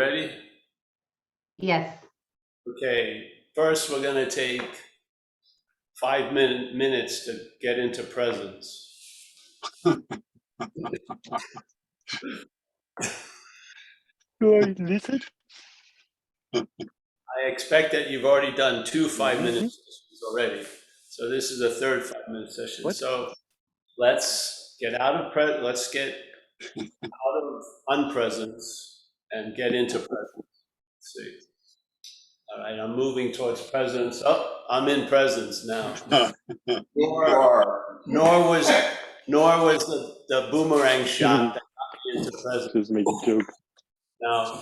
ready? Yes. Okay, first we're going to take 5 minutes to get into presence. Do I listen? I expect that you've already done 2 5-minute sessions already. So this is the third 5-minute session. What? So let's get out of unpresence and get into presence. Let's see. All right, I'm moving towards presence. Oh, I'm in presence now. Nor was the boomerang shot that got me into presence. Just make a joke. Now,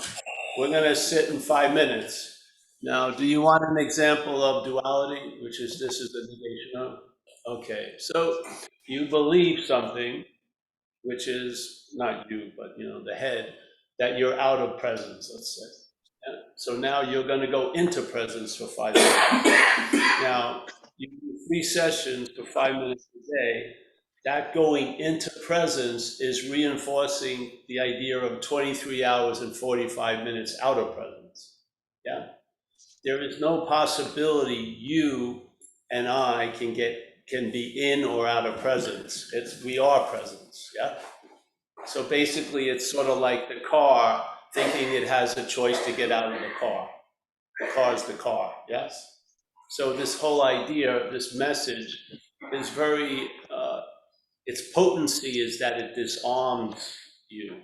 we're going to sit in 5 minutes. Now, do you want an example of duality, which is this is the negation of? Okay, so you believe something, which is not you, but the head, that you're out of presence, let's say. Yeah? So now you're going to go into presence for 5 minutes. Now, you do 3 sessions for 5 minutes a day. That going into presence is reinforcing the idea of 23 hours and 45 minutes out of presence. Yeah? There is no possibility you and I can be in or out of presence. We are presence. Yeah? So basically it's sort of like the car thinking it has a choice to get out of the car. The car is the car, yes? So this whole idea, this message is very, its potency is that it disarms you.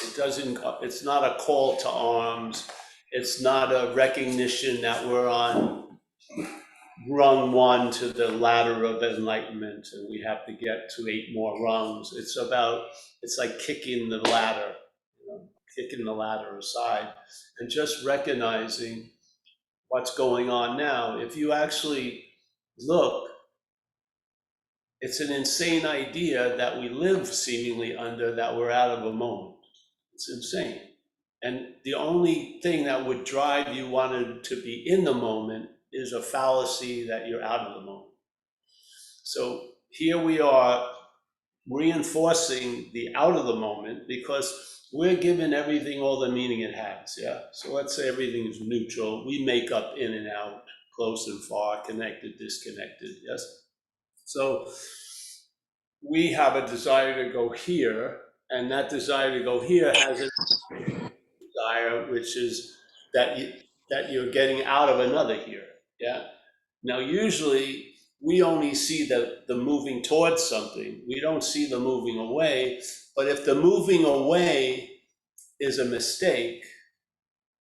It's not a call to arms. It's not a recognition that we're on rung 1 to the ladder of enlightenment and we have to get to 8 more rungs. It's like kicking the ladder, kicking the ladder aside and just recognizing what's going on now. If you actually look, it's an insane idea that we live seemingly under that we're out of a moment. It's insane. And the only thing that would drive you wanted to be in the moment is a fallacy that you're out of the moment. So here we are reinforcing the out of the moment because we're given everything all the meaning it has, yeah? So let's say everything is neutral. We make up in and out, close and far, connected, disconnected, yes? So we have a desire to go here, and that desire to go here has a desire, which is that you're getting out of another here, yeah? Now, usually we only see the moving towards something. We don't see the moving away, but if the moving away is a mistake,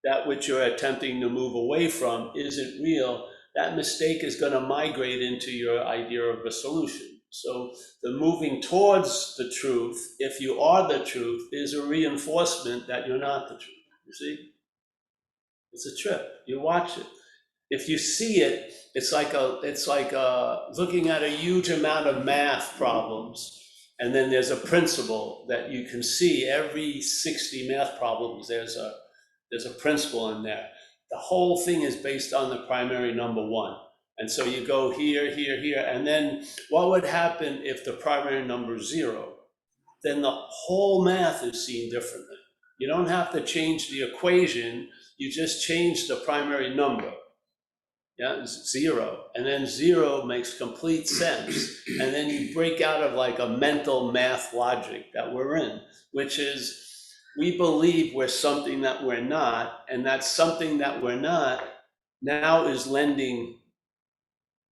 that which you're attempting to move away from isn't real, that mistake is going to migrate into your idea of a solution. So the moving towards the truth, if you are the truth, is a reinforcement that you're not the truth. You see? It's a trip. You watch it. If you see it, it's like looking at a huge amount of math problems, and then there's a principle that you can see. Every 60 math problems, there's a principle in there. The whole thing is based on the primary number 1. And so you go here, here, here, and then what would happen if the primary number is 0? Then the whole math is seen differently. You don't have to change the equation, you just change the primary number. Yeah, it's 0. And then 0 makes complete sense. And then you break out of like a mental math logic that we're in, which is we believe we're something that we're not, and that something that we're not now is lending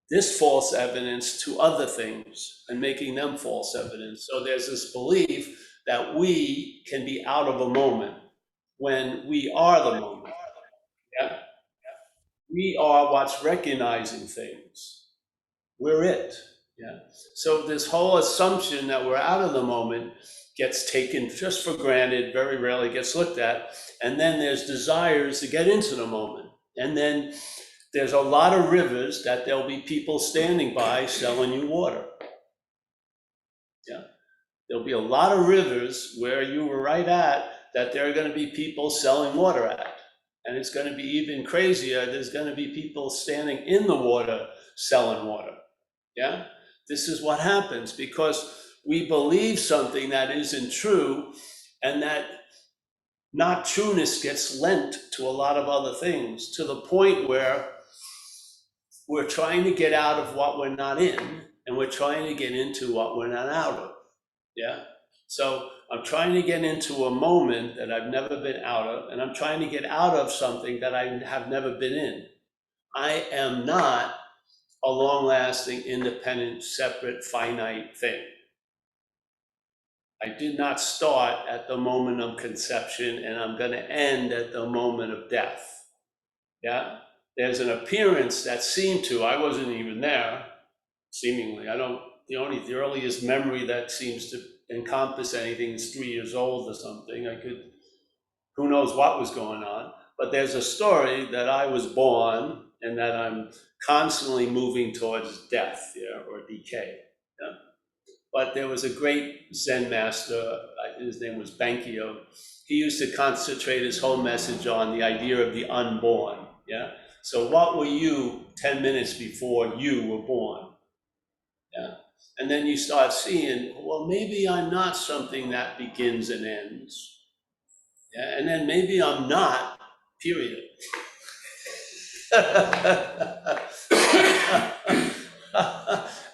this false evidence to other things and making them false evidence. So there's this belief that we can be out of a moment when we are the moment. Yeah? We are what's recognizing things. We're it. Yeah. So this whole assumption that we're out of the moment gets taken just for granted, very rarely gets looked at. And then there's desires to get into the moment. And then there's a lot of rivers that there'll be people standing by selling you water. Yeah. There'll be a lot of rivers where you were right at that there are going to be people selling water at. And it's going to be even crazier. There's going to be people standing in the water selling water. Yeah? This is what happens because we believe something that isn't true, and that not trueness gets lent to a lot of other things, to the point where we're trying to get out of what we're not in, and we're trying to get into what we're not out of. Yeah. So I'm trying to get into a moment that I've never been out of, and I'm trying to get out of something that I have never been in. I am not a long-lasting, independent, separate, finite thing. I did not start at the moment of conception, and I'm going to end at the moment of death. Yeah. There's an appearance that seemed to, I wasn't even there, seemingly. The earliest memory that seems to encompass anything is 3 years old or something. Who knows what was going on. But there's a story that I was born and that I'm constantly moving towards death, yeah, or decay. Yeah. But there was a great Zen master, his name was Bankyo. He used to concentrate his whole message on the idea of the unborn. Yeah. So what were you 10 minutes before you were born? Yeah. And then you start seeing, well, maybe I'm not something that begins and ends. Yeah. And then maybe I'm not, period.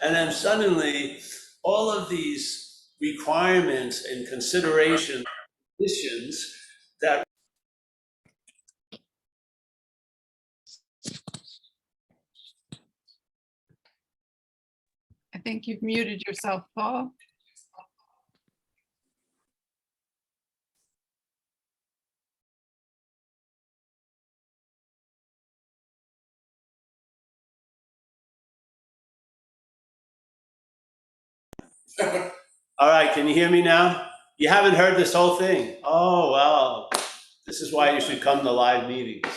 And then suddenly, all of these requirements and considerations, conditions that I think you've muted yourself, Paul. all right, can you hear me now? You haven't heard this whole thing? Oh, well, this is why you should come to live meetings.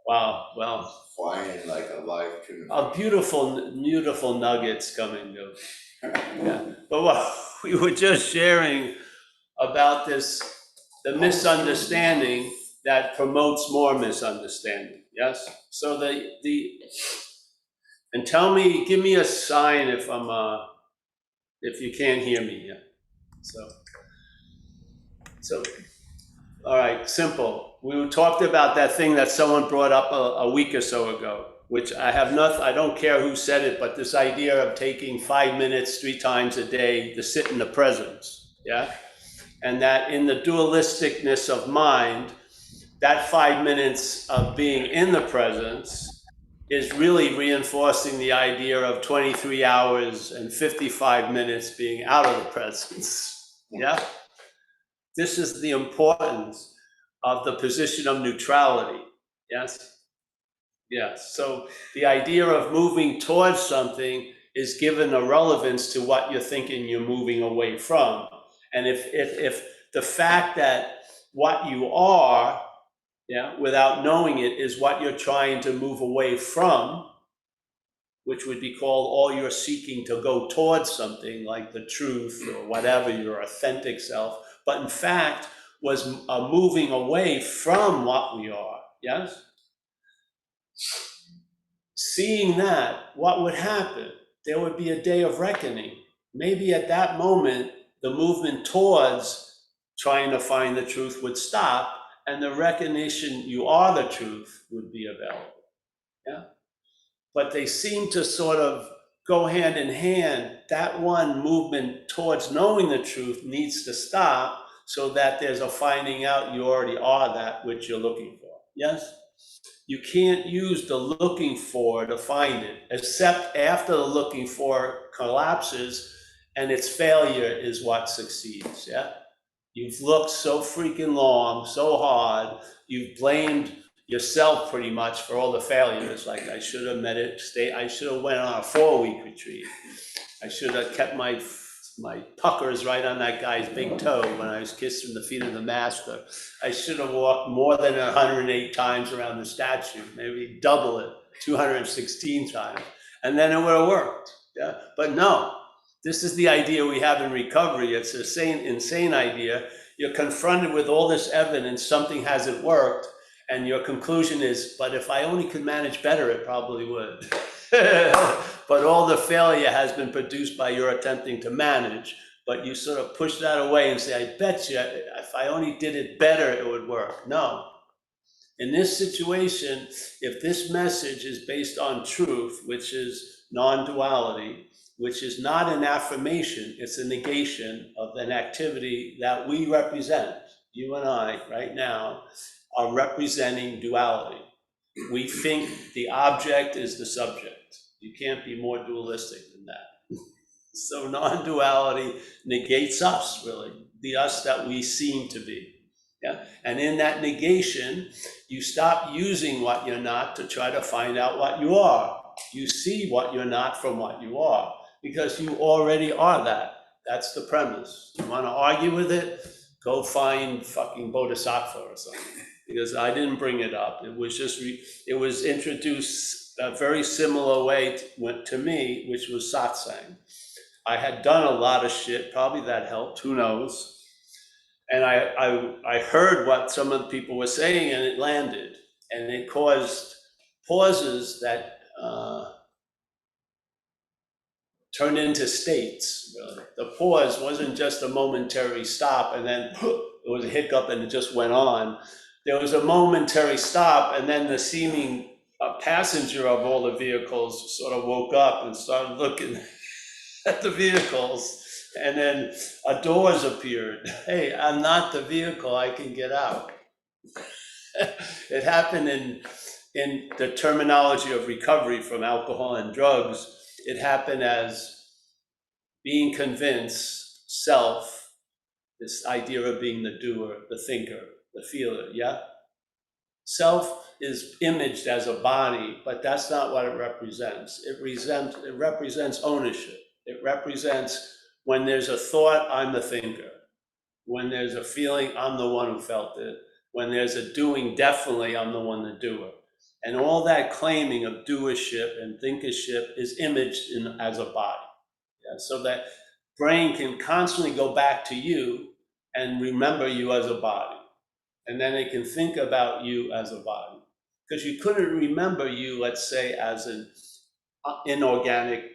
Wow, well. Flying like a live tune. Beautiful, beautiful nuggets coming to. Yeah. But what we were just sharing about this, the misunderstanding that promotes more misunderstanding. Yes. So and tell me, give me a sign if if you can't hear me. Yeah. So, all right, simple. We talked about that thing that someone brought up a week or so ago, which I don't care who said it, but this idea of taking 5 minutes 3 times a day to sit in the presence, yeah? And that in the dualisticness of mind, that 5 minutes of being in the presence is really reinforcing the idea of 23 hours and 55 minutes being out of the presence, yeah? This is the importance of the position of neutrality, yes? Yes, so the idea of moving towards something is given a relevance to what you're thinking you're moving away from. And if the fact that what you are, yeah, without knowing it, is what you're trying to move away from, which would be called all you're seeking to go towards something like the truth or whatever, your authentic self, but in fact was a moving away from what we are, yes? Seeing that, what would happen? There would be a day of reckoning. Maybe at that moment, the movement towards trying to find the truth would stop, and the recognition you are the truth would be available. Yeah? But they seem to sort of go hand in hand. That one movement towards knowing the truth needs to stop so that there's a finding out you already are that which you're looking for. Yes? You can't use the looking for to find it, except after the looking for collapses and its failure is what succeeds, yeah? You've looked so freaking long, so hard, you've blamed yourself pretty much for all the failures, like I should have I should have went on a 4-week retreat. I should have kept my puckers right on that guy's big toe when I was kissing the feet of the master. I should have walked more than 108 times around the statue, maybe double it, 216 times, and then it would have worked. Yeah, but no, this is the idea we have in recovery. It's an insane idea. You're confronted with all this evidence, something hasn't worked, and your conclusion is, but if I only could manage better, it probably would. But all the failure has been produced by your attempting to manage, but you sort of push that away and say, I bet you if I only did it better, it would work. No. In this situation, if this message is based on truth, which is non-duality, which is not an affirmation, it's a negation of an activity that we represent. You and I, right now, are representing duality. We think the object is the subject. You can't be more dualistic than that. So non-duality negates us, really, the us that we seem to be. Yeah, and in that negation, you stop using what you're not to try to find out what you are. You see what you're not from what you are, because you already are that. That's the premise. You want to argue with it? Go find fucking Bodhisattva or something, because I didn't bring it up. It was just, it was introduced a very similar way to me, which was satsang. I had done a lot of shit, probably that helped, who knows? And I heard what some of the people were saying, and it landed, and it caused pauses that turned into states, really. The pause wasn't just a momentary stop, and then it was a hiccup and it just went on. There was a momentary stop, and then the seeming passenger of all the vehicles sort of woke up and started looking at the vehicles. And then doors appeared. Hey, I'm not the vehicle, I can get out. It happened in the terminology of recovery from alcohol and drugs. It happened as being convinced, self, this idea of being the doer, the thinker, the feeler, yeah? Self is imaged as a body, but that's not what it represents. It represents ownership. It represents when there's a thought, I'm the thinker. When there's a feeling, I'm the one who felt it. When there's a doing, definitely I'm the one the doer. And all that claiming of doership and thinkership is imaged as a body. Yeah? So that brain can constantly go back to you and remember you as a body. And then it can think about you as a body. Because you couldn't remember you, let's say, as an inorganic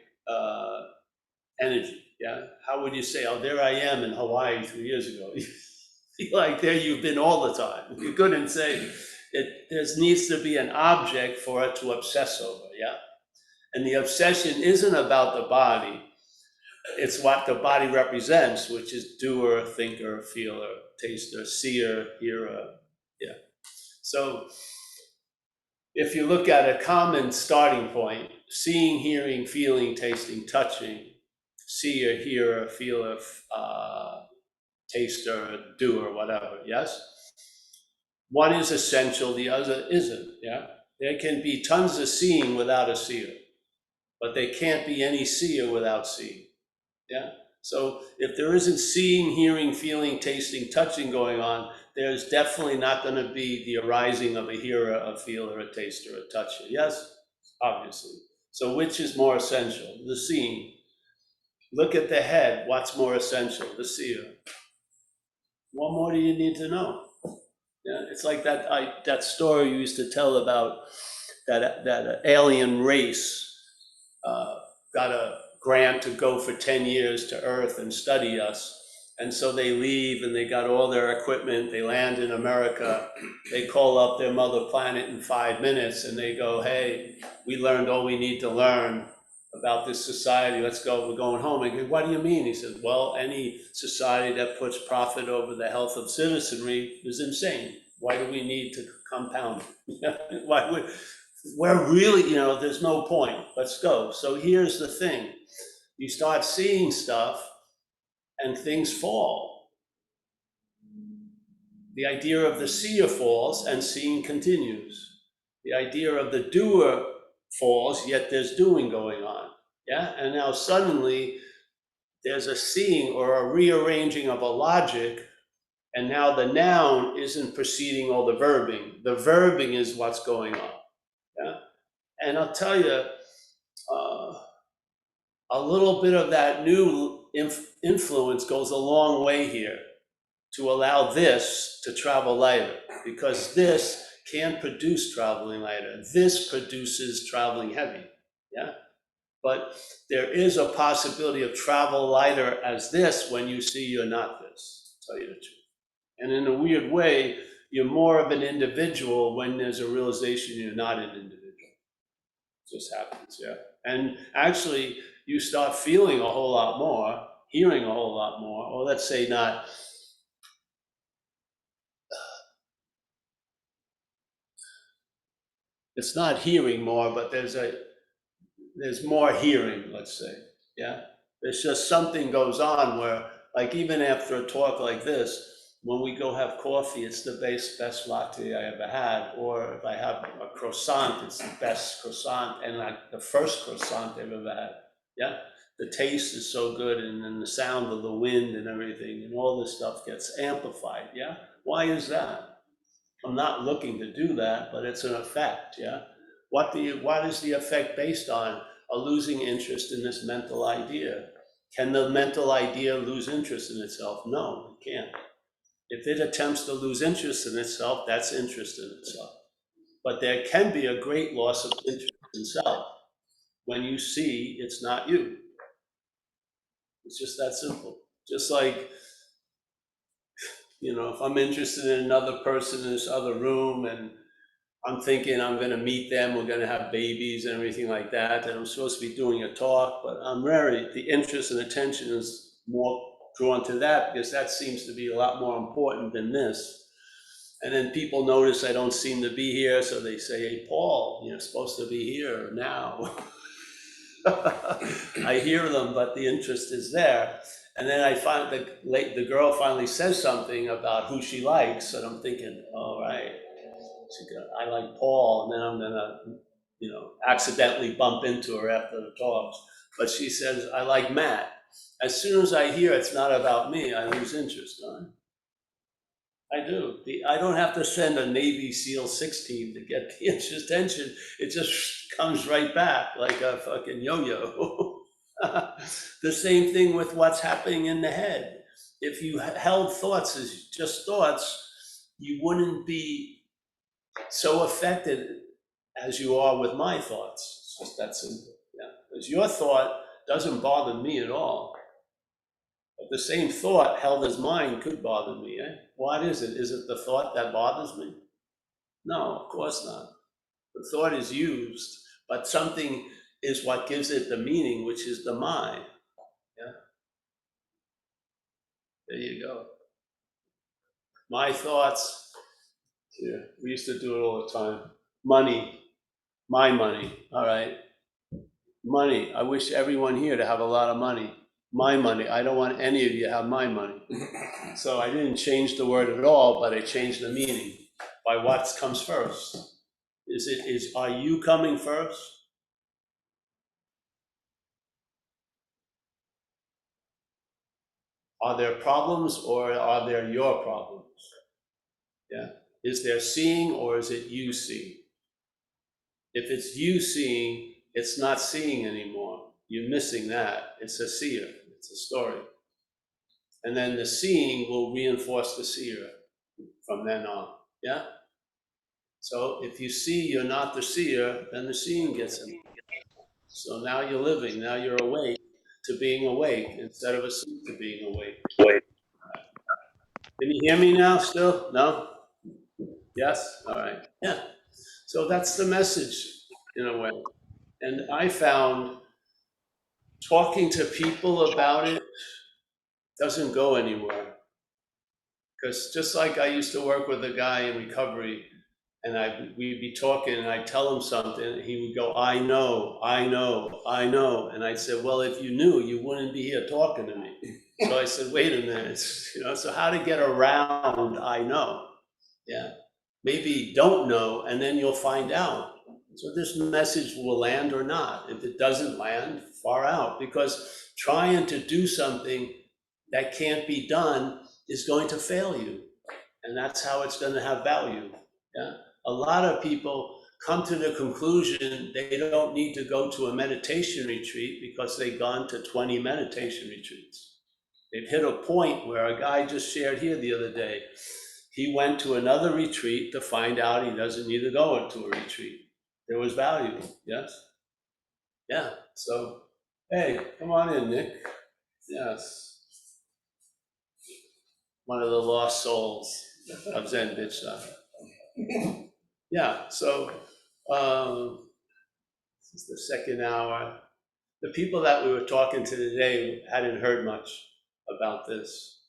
energy. Yeah. How would you say, oh, there I am in Hawaii 3 years ago? You feel like there you've been all the time. You couldn't say it. There needs to be an object for it to obsess over. Yeah. And the obsession isn't about the body. It's what the body represents, which is doer, thinker, feeler, taster, seer, hearer. Yeah. So if you look at a common starting point, seeing, hearing, feeling, tasting, touching, seer, hearer, feeler, taster, doer, whatever, yes? One is essential, the other isn't, yeah? There can be tons of seeing without a seer, but there can't be any seer without seeing, yeah? So if there isn't seeing, hearing, feeling, tasting, touching going on, there's definitely not going to be the arising of a hearer, a feeler, a taster, a toucher, yes? Obviously. So which is more essential? The seeing. Look at the head, what's more essential? The seer. What more do you need to know? Yeah, it's like that story you used to tell about that alien race got a grant to go for 10 years to Earth and study us. And so they leave and they got all their equipment, they land in America, they call up their mother planet in 5 minutes and they go, hey, we learned all we need to learn about this society, let's go, we're going home. I go, what do you mean? He says, well, any society that puts profit over the health of citizenry is insane. Why do we need to compound? Why would, we're really, there's no point, let's go. So here's the thing, you start seeing stuff and things fall. The idea of the seer falls and seeing continues. The idea of the doer falls, yet there's doing going on. Yeah, and now suddenly there's a seeing or a rearranging of a logic, and now the noun isn't preceding all the verbing. The verbing is what's going on. Yeah, and I'll tell you, a little bit of that new influence goes a long way here to allow this to travel lighter, because this can produce traveling lighter. This produces traveling heavy. Yeah. But there is a possibility of travel lighter as this when you see you're not this, to tell you the truth. And in a weird way, you're more of an individual when there's a realization you're not an individual. It just happens, yeah. And actually, you start feeling a whole lot more, hearing a whole lot more, or let's say not, it's not hearing more, but there's more hearing, let's say, yeah? There's just something goes on where, like even after a talk like this, when we go have coffee, it's the best latte I ever had. Or if I have a croissant, it's the best croissant and like the first croissant I've ever had, yeah? The taste is so good, and then the sound of the wind and everything, and all this stuff gets amplified, yeah? Why is that? I'm not looking to do that, but it's an effect, yeah? What is the effect based on? A losing interest in this mental idea. Can the mental idea lose interest in itself? No, it can't. If it attempts to lose interest in itself, that's interest in itself. But there can be a great loss of interest in self when you see it's not you. It's just that simple. Just like, if I'm interested in another person in this other room and I'm thinking I'm gonna meet them, we're gonna have babies and everything like that, and I'm supposed to be doing a talk, but the interest and attention is more drawn to that because that seems to be a lot more important than this. And then people notice I don't seem to be here, so they say, "Hey, Paul, you're supposed to be here now." I hear them, but the interest is there. And then I find the girl finally says something about who she likes, and I'm thinking, all right, I like Paul, and then I'm gonna, accidentally bump into her after the talks. But she says, I like Matt. As soon as I hear it's not about me, I lose interest, huh? I do. I don't have to send a Navy SEAL 6 team to get the interest attention. It just comes right back like a fucking yo-yo. The same thing with what's happening in the head. If you held thoughts as just thoughts, you wouldn't be so affected as you are with my thoughts. It's just that simple, yeah. Because your thought doesn't bother me at all. But the same thought held as mine could bother me, eh? What is it? Is it the thought that bothers me? No, of course not. The thought is used, but something is what gives it the meaning, which is the mind. Yeah, there you go. My thoughts, yeah, we used to do it all the time. Money, my money, all right. Money, I wish everyone here to have a lot of money. My money, I don't want any of you to have my money. So I didn't change the word at all, but I changed the meaning by what comes first. Are you coming first? Are there problems or are there your problems? Yeah. Is there seeing or is it you seeing? If it's you seeing, it's not seeing anymore. You're missing that. It's a seer. It's a story. And then the seeing will reinforce the seer from then on. Yeah? So if you see you're not the seer, then the seeing gets in. So now you're living, now you're awake to being awake instead of asleep to being awake. Can you hear me now still? No? Yes? All right. Yeah. So that's the message in a way. And I found talking to people about it doesn't go anywhere. Because just like I used to work with a guy in recovery, and we'd be talking, and I'd tell him something, and he would go, I know, I know, I know. And I'd say, well, if you knew, you wouldn't be here talking to me. So I said, wait a minute, so how to get around I know? Yeah. Maybe don't know, and then you'll find out. So this message will land or not. If it doesn't land, far out, because trying to do something that can't be done is going to fail you. And that's how it's going to have value. Yeah. A lot of people come to the conclusion they don't need to go to a meditation retreat because they've gone to 20 meditation retreats. They've hit a point where a guy just shared here the other day. He went to another retreat to find out he doesn't need to go to a retreat. There was value, yes? Yeah. So, hey, come on in, Nick. Yes. One of the lost souls of Zen Vichda. Yeah, so this is the second hour. The people that we were talking to today hadn't heard much about this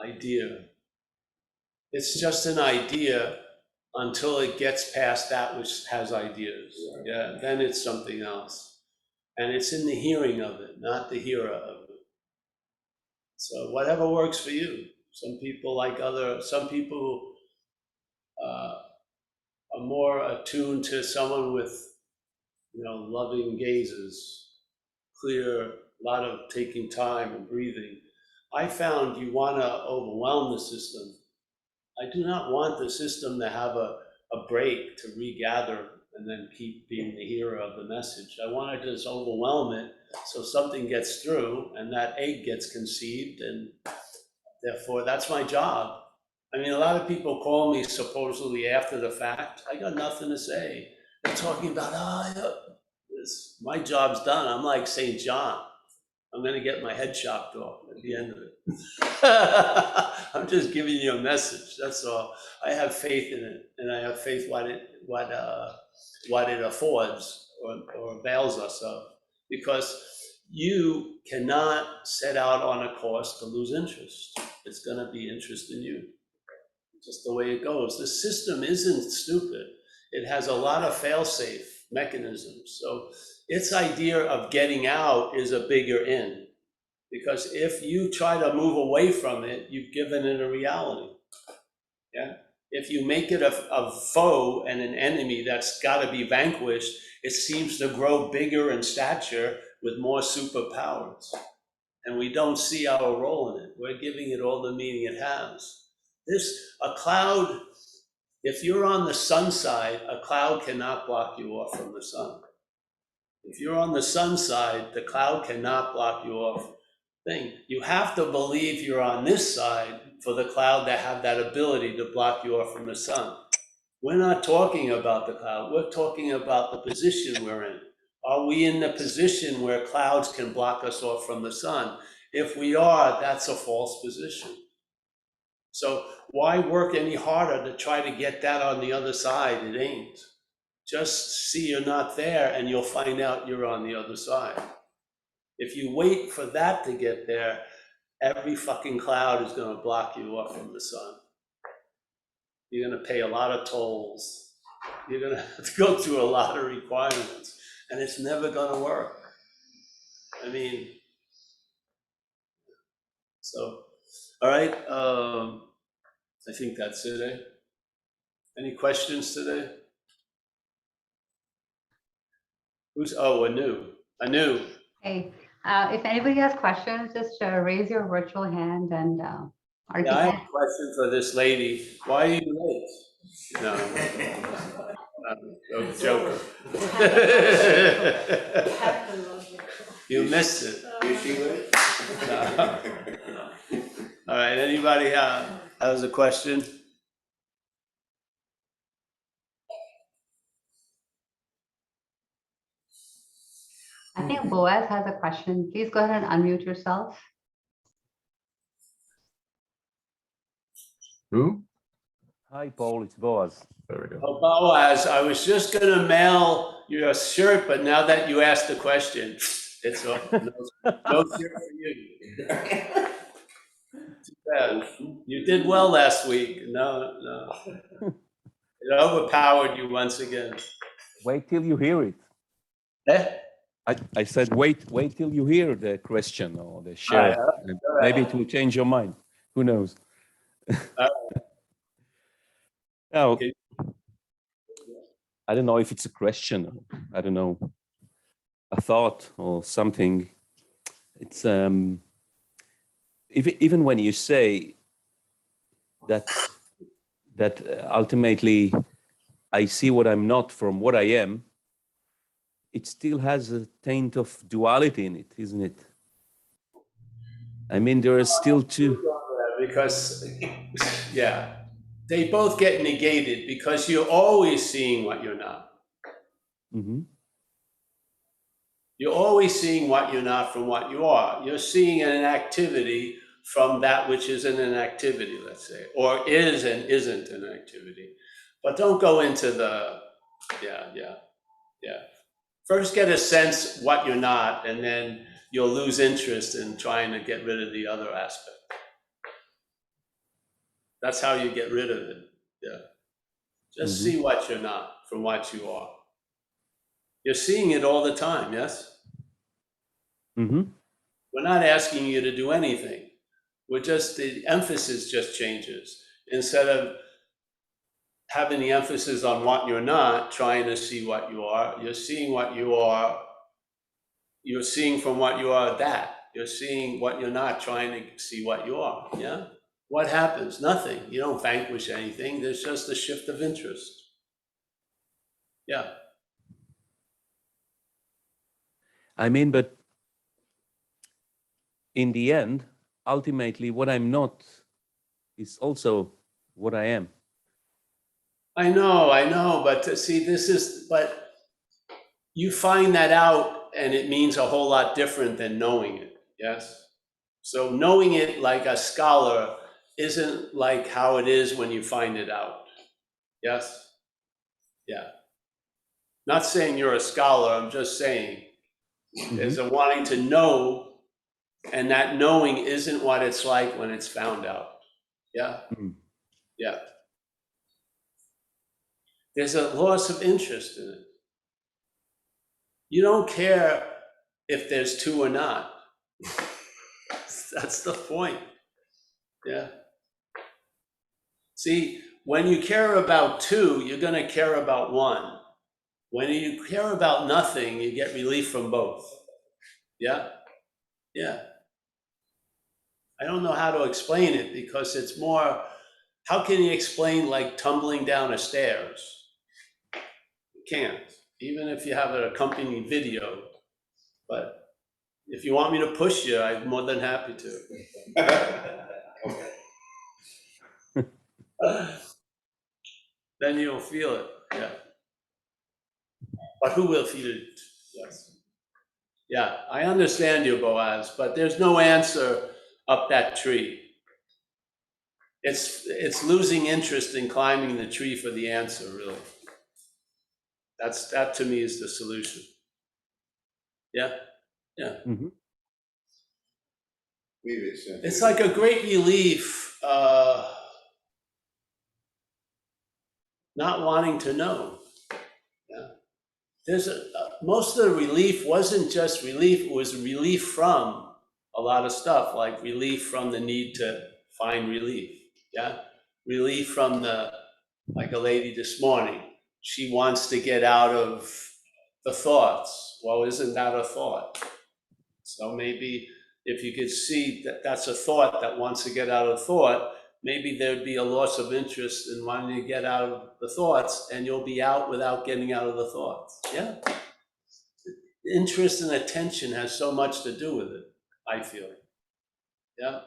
idea. It's just an idea until it gets past that which has ideas. Yeah, then it's something else. And it's in the hearing of it, not the hearer of it. So whatever works for you. Some people some people are more attuned to someone with, loving gazes, clear, a lot of taking time and breathing. I found you want to overwhelm the system. I do not want the system to have a break to regather and then keep being the hero of the message. I want to just overwhelm it so something gets through and that egg gets conceived, and therefore that's my job. I mean, a lot of people call me supposedly after the fact. I got nothing to say. They're talking about, my job's done. I'm like St. John. I'm going to get my head chopped off at the end of it. I'm just giving you a message. That's all. I have faith in it, and I have faith what it affords or avails us of, because you cannot set out on a course to lose interest. It's going to be interest in you, just the way it goes. The system isn't stupid. It has a lot of fail-safe mechanisms. So its idea of getting out is a bigger in, because if you try to move away from it, you've given it a reality. Yeah. If you make it a foe and an enemy that's got to be vanquished, it seems to grow bigger in stature with more superpowers. And we don't see our role in it. We're giving it all the meaning it has. A cloud, if you're on the sun side, a cloud cannot block you off from the sun. If you're on the sun side, the cloud cannot block you off. You have to believe you're on this side for the cloud to have that ability to block you off from the sun. We're not talking about the cloud. We're talking about the position we're in. Are we in the position where clouds can block us off from the sun? If we are, that's a false position. So why work any harder to try to get that on the other side? It ain't. Just see you're not there and you'll find out you're on the other side. If you wait for that to get there, every fucking cloud is going to block you off from the sun. You're going to pay a lot of tolls. You're going to have to go through a lot of requirements, and it's never going to work. I mean, so, all right. I think that's it, eh? Any questions today? Anu. Hey, if anybody has questions, just raise your virtual hand and Yeah, I architect. have a question for this lady. Why are you late? No, joke. You missed it. Is she late? No. All right, anybody has a question? I think Boaz has a question. Please go ahead and unmute yourself. Who? Hi, Paul, it's Boaz. There we go. Oh, Boaz, I was just gonna mail you a shirt, but now that you asked the question, it's no shirt for you. Too bad. You did well last week. No. It overpowered you once again. Wait till you hear it. Eh? I said, wait till you hear the question or the share. Maybe it will change your mind. Who knows? Now, Okay. I don't know if it's a question. I don't know, a thought or something. It's even when you say that ultimately I see what I'm not from what I am, it still has a taint of duality in it, isn't it? I mean, there are still two. Because, yeah, they both get negated because you're always seeing what you're not. Mm-hmm. You're always seeing what you're not from what you are. You're seeing an activity from that which isn't an activity, let's say, or is and isn't an activity. But don't go into the, yeah. First get a sense what you're not, and then you'll lose interest in trying to get rid of the other aspect. That's how you get rid of it, yeah. Just see what you're not from what you are. You're seeing it all the time, yes? Mm-hmm. We're not asking you to do anything. We're just, the emphasis just changes. Instead of having the emphasis on what you're not, trying to see what you are, you're seeing what you are. You're seeing from what you are that. You're seeing what you're not, trying to see what you are, yeah? What happens? Nothing. You don't vanquish anything. There's just a shift of interest. Yeah. I mean, but in the end, ultimately, what I'm not is also what I am. I know, but to see, but you find that out and it means a whole lot different than knowing it, yes? So knowing it like a scholar isn't like how it is when you find it out, yes? Yeah. Not saying you're a scholar, I'm just saying there's a wanting to know, and that knowing isn't what it's like when it's found out, yeah? Yeah. There's a loss of interest in it. You don't care if there's two or not. That's the point. Yeah. See, when you care about two, you're going to care about one. When you care about nothing, you get relief from both. Yeah. Yeah. I don't know how to explain it because it's more, how can you explain like tumbling down a stairs? You can't, even if you have an accompanying video. But if you want me to push you, I'm more than happy to. Then you'll feel it, yeah. But who will feel it? Yes. Yeah, I understand you, Boaz, but there's no answer up that tree. It's losing interest in climbing the tree for the answer, really. That to me is the solution. Yeah, yeah. Mm-hmm. Leave it simple. It's like a great relief, not wanting to know. Yeah. There's most of the relief wasn't just relief, it was relief from a lot of stuff, like relief from the need to find relief, yeah? Relief from like a lady this morning, she wants to get out of the thoughts. Well, isn't that a thought? So maybe if you could see that that's a thought that wants to get out of thought, maybe there'd be a loss of interest in wanting to get out of the thoughts, and you'll be out without getting out of the thoughts, yeah? Interest and attention has so much to do with it, I feel. Yeah.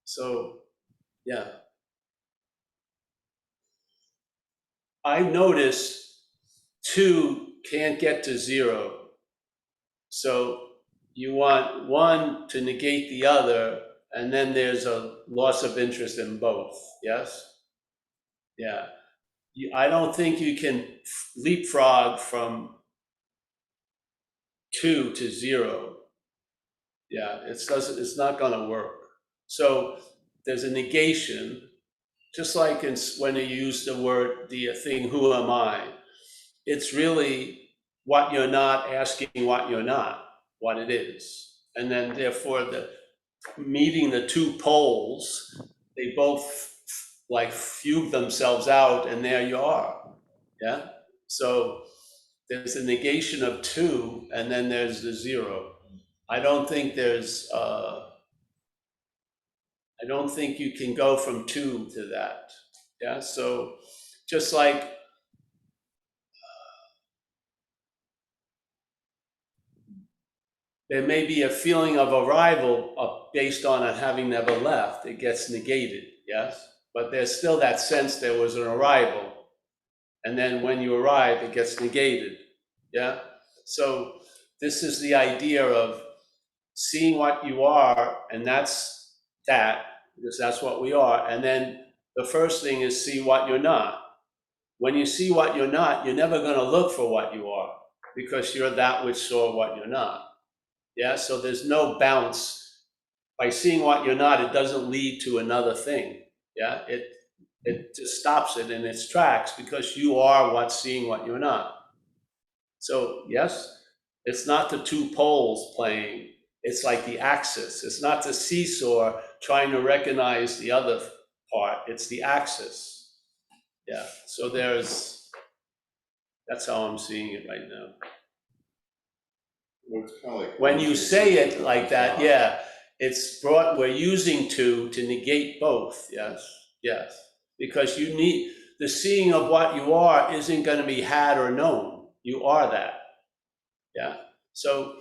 So, yeah. I noticed two can't get to zero. So you want one to negate the other, and then there's a loss of interest in both. Yes? Yeah. I don't think you can leapfrog from 2 to 0. Yeah, it's not gonna work. So there's a negation, just like when you use the word, the thing, who am I? It's really what you're not asking what you're not, what it is. And then therefore meeting the two poles, they both like fugue themselves out, and there you are, yeah? So there's a negation of 2, and then there's the 0. I don't think you can go from 2 to that. Yeah, so just like there may be a feeling of arrival based on it having never left, it gets negated, yes? But there's still that sense there was an arrival. And then when you arrive, it gets negated, yeah? So this is the idea of seeing what you are, and that's that, because that's what we are. And then the first thing is see what you're not. When you see what you're not, you're never going to look for what you are, because you're that which saw what you're not. Yeah, so there's no bounce. By seeing what you're not, it doesn't lead to another thing. Yeah, it just stops it in its tracks, because you are what's seeing what you're not. So yes, it's not the two poles playing. It's like the axis. It's not the seesaw trying to recognize the other part. It's the axis. Yeah. So that's how I'm seeing it right now. Well, it's kind of like When you say it like that, yeah, we're using to negate both. Yes. Yes. Because you need, the seeing of what you are isn't going to be had or known. You are that. Yeah. So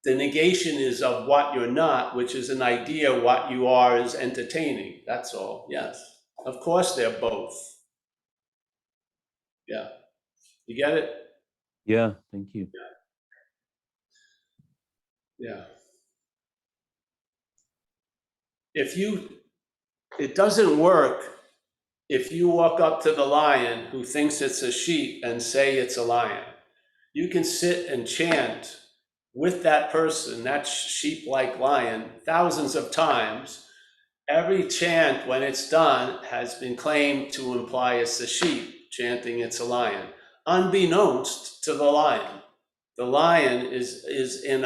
the negation is of what you're not, which is an idea what you are is entertaining. That's all. Yes. Of course, they're both. Yeah. You get it? Yeah, thank you. Yeah. It doesn't work if you walk up to the lion who thinks it's a sheep and say it's a lion. You can sit and chant with that person, that sheep-like lion, thousands of times. Every chant, when it's done, has been claimed to imply it's a sheep chanting it's a lion, unbeknownst to the lion. The lion is in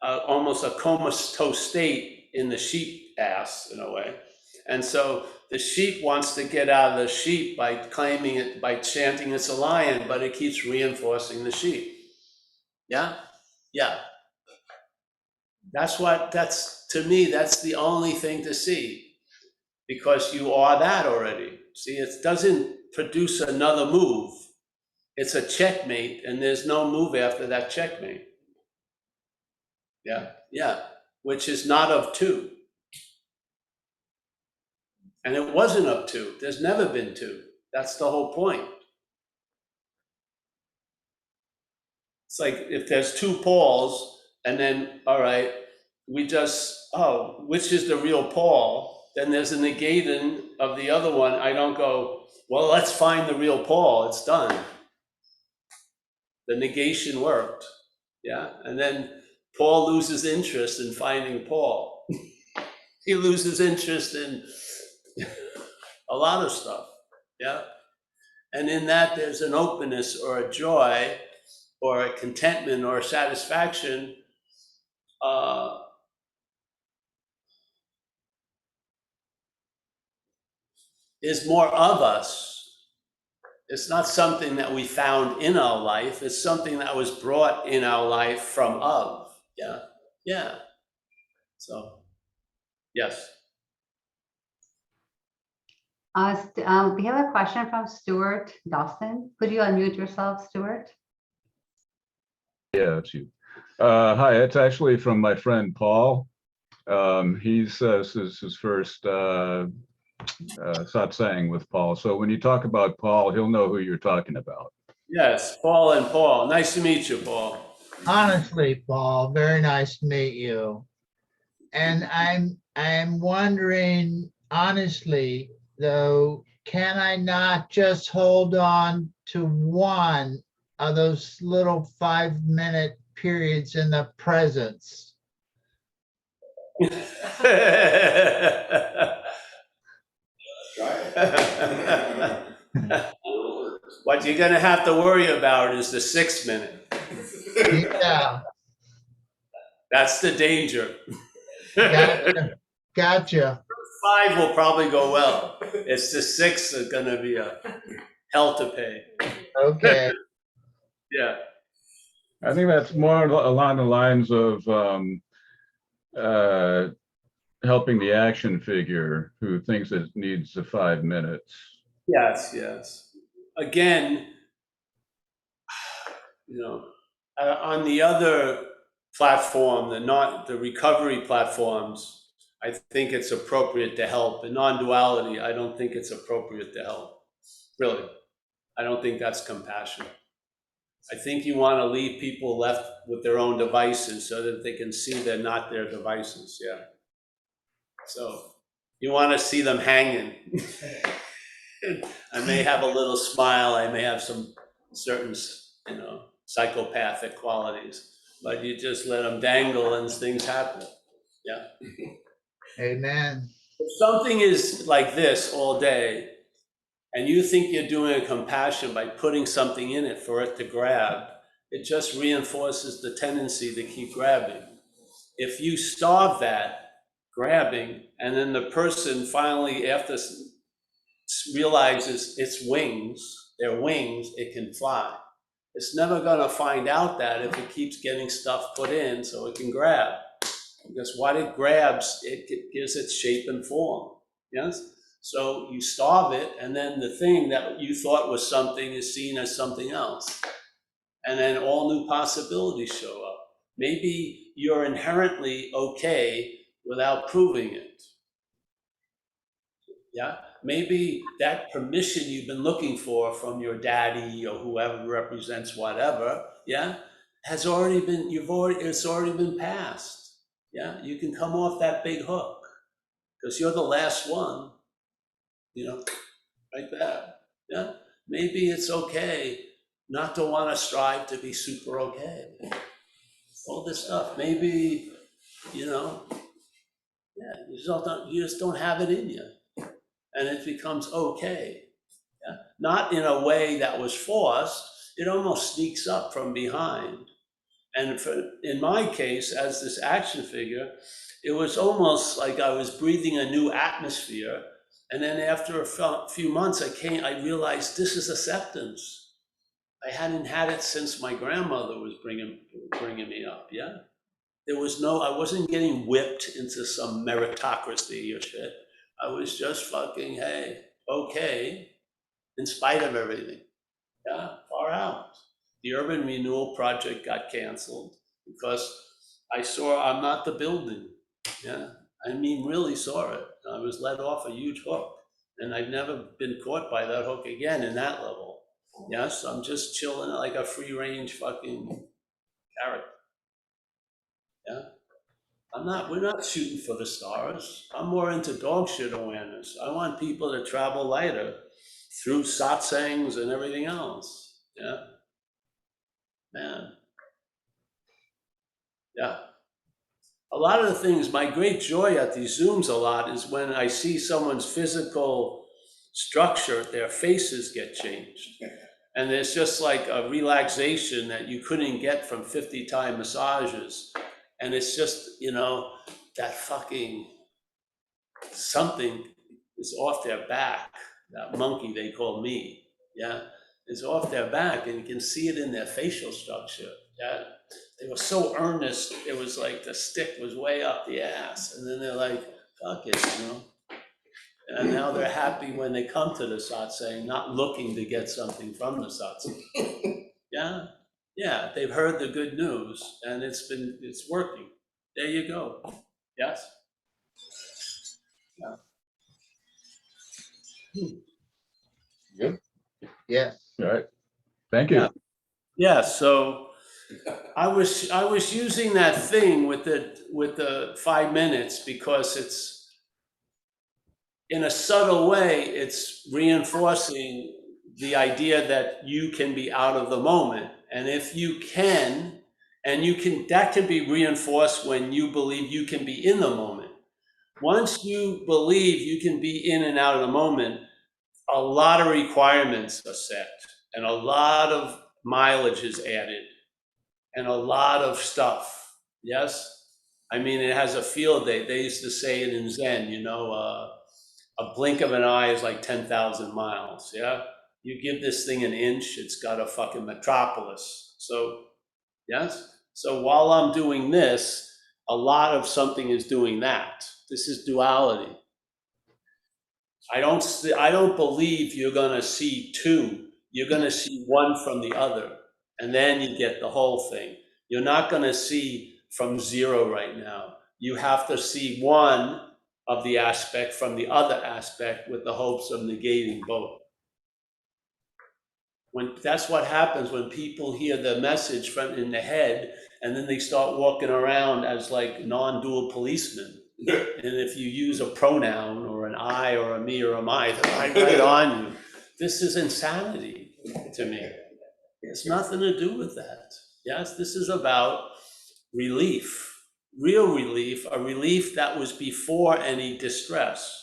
almost a comatose state in the sheep ass, in a way. And so the sheep wants to get out of the sheep by claiming it, by chanting it's a lion, but it keeps reinforcing the sheep. Yeah? Yeah. To me, that's the only thing to see, because you are that already. See, it doesn't produce another move. It's a checkmate, and there's no move after that checkmate. Yeah, yeah, which is not of two. And it wasn't of two. There's never been two. That's the whole point. It's like if there's two Pauls, and then, all right, which is the real Paul? Then there's a negating of the other one. I don't go, well, let's find the real Paul. It's done. The negation worked. Yeah. And then Paul loses interest in finding Paul. He loses interest in a lot of stuff. Yeah. And in that, there's an openness or a joy or a contentment or a satisfaction is more of us. It's not something that we found in our life. It's something that was brought in our life from of. Yeah. Yeah. So, yes. We have a question from Stuart Dawson. Could you unmute yourself, Stuart? Yeah, it's you. Hi, it's actually from my friend Paul. This is his first satsang with Paul. So when you talk about Paul, he'll know who you're talking about. Yes, Paul and Paul. Nice to meet you, Paul. Honestly, Paul, very nice to meet you. And I'm wondering, honestly, though, can I not just hold on to one of those little 5-minute periods in the presence? What you're gonna have to worry about is the 6 minute. Yeah, That's the danger. gotcha. 5 will probably go well. It's the 6 that's gonna be a hell to pay. Okay. Yeah. I think that's more along the lines of helping the action figure who thinks it needs the 5 minutes. Yes, yes. Again, on the other platform, the recovery platforms, I think it's appropriate to help. In non-duality, I don't think it's appropriate to help. Really, I don't think that's compassion. I think you want to leave people left with their own devices so that they can see they're not their devices, yeah. So you want to see them hanging. I may have a little smile, I may have some certain, psychopathic qualities, but you just let them dangle and things happen, yeah. Amen. If something is like this all day, and you think you're doing a compassion by putting something in it for it to grab, it just reinforces the tendency to keep grabbing. If you starve that grabbing, and then the person finally, after realizes its wings, their wings, it can fly. It's never gonna find out that if it keeps getting stuff put in so it can grab. Because what it grabs, it gives it shape and form, yes? So you starve it, and then the thing that you thought was something is seen as something else. And then all new possibilities show up. Maybe you're inherently okay without proving it. Yeah, maybe that permission you've been looking for from your daddy or whoever represents whatever, yeah, it's already been passed. Yeah, you can come off that big hook because you're the last one, like that. Yeah, maybe it's okay not to want to strive to be super okay. All this stuff, maybe, yeah, you just don't have it in you, and it becomes okay. Yeah? Not in a way that was forced, it almost sneaks up from behind. And in my case, as this action figure, it was almost like I was breathing a new atmosphere. And then after a few months, I realized this is acceptance. I hadn't had it since my grandmother was bringing me up, yeah? I wasn't getting whipped into some meritocracy or shit. I was just fucking, hey, okay, in spite of everything. Yeah, far out. The urban renewal project got canceled because I saw I'm not the building. Yeah, I mean, really saw it. I was let off a huge hook, and I've never been caught by that hook again in that level. Yes, I'm just chilling like a free range fucking carrot. Yeah, we're not shooting for the stars. I'm more into dog shit awareness. I want people to travel lighter through satsangs and everything else. Yeah, man. Yeah. A lot of the things, my great joy at these Zooms a lot is when I see someone's physical structure, their faces get changed. And there's just like a relaxation that you couldn't get from 50 Thai massages. And it's just, that fucking something is off their back, that monkey they call me, yeah? It's off their back and you can see it in their facial structure, yeah? They were so earnest, it was like the stick was way up the ass. And then they're like, fuck it, And now they're happy when they come to the satsang, not looking to get something from the satsang. Yeah, yeah, they've heard the good news and it's working. There you go. Yes? Good. Yes. All right. Thank you. Yeah. Yeah, so I was using that thing with the 5 minutes because it's, in a subtle way, it's reinforcing the idea that you can be out of the moment. And if you can, that can be reinforced when you believe you can be in the moment. Once you believe you can be in and out of the moment, a lot of requirements are set and a lot of mileage is added and a lot of stuff. Yes? I mean, it has a field day. They used to say it in Zen, a blink of an eye is like 10,000 miles. Yeah? You give this thing an inch, it's got a fucking metropolis. So, yes? So while I'm doing this, a lot of something is doing that. This is duality. I don't believe you're gonna see two. You're gonna see one from the other, and then you get the whole thing. You're not gonna see from zero right now. You have to see one of the aspect from the other aspect with the hopes of negating both. That's what happens when people hear the message from in the head, and then they start walking around as like non-dual policemen. And if you use a pronoun or an I or a me or a my, they're right on you. This is insanity to me. It's nothing to do with that. Yes, this is about relief, real relief, a relief that was before any distress.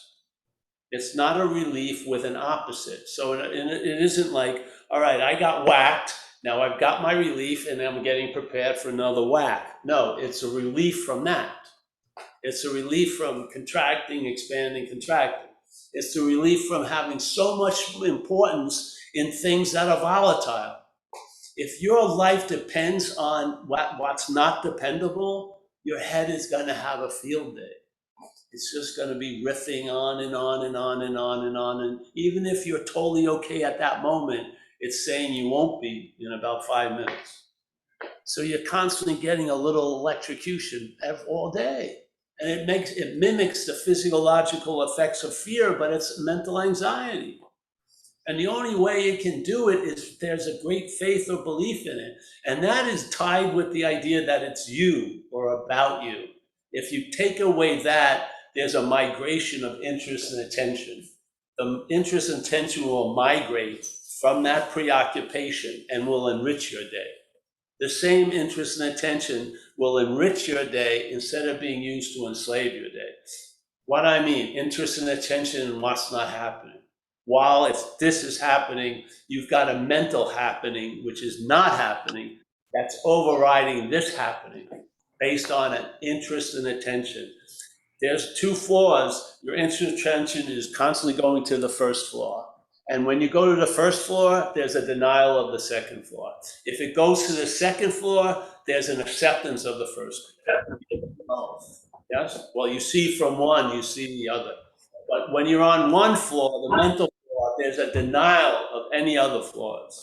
It's not a relief with an opposite. So it isn't like, all right, I got whacked, now I've got my relief and I'm getting prepared for another whack. No, it's a relief from that. It's a relief from contracting, expanding, contracting. It's a relief from having so much importance in things that are volatile. If your life depends on what's not dependable, your head is going to have a field day. It's just going to be riffing on and on and on and on and on. And even if you're totally okay at that moment, it's saying you won't be in about 5 minutes. So you're constantly getting a little electrocution all day. And it mimics the physiological effects of fear, but it's mental anxiety. And the only way it can do it is if there's a great faith or belief in it. And that is tied with the idea that it's you or about you. If you take away that, there's a migration of interest and attention. The interest and attention will migrate from that preoccupation and will enrich your day. The same interest and attention will enrich your day instead of being used to enslave your day. What I mean, interest and attention in what's not happening. While if this is happening, you've got a mental happening, which is not happening, that's overriding this happening based on an interest and attention. There's 2 floors. Your interest and attention is constantly going to the first floor. And when you go to the first floor, there's a denial of the second floor. If it goes to the second floor, there's an acceptance of the first floor. Yes? Well, you see from one, you see the other. But when you're on one floor, the mental floor, there's a denial of any other floors.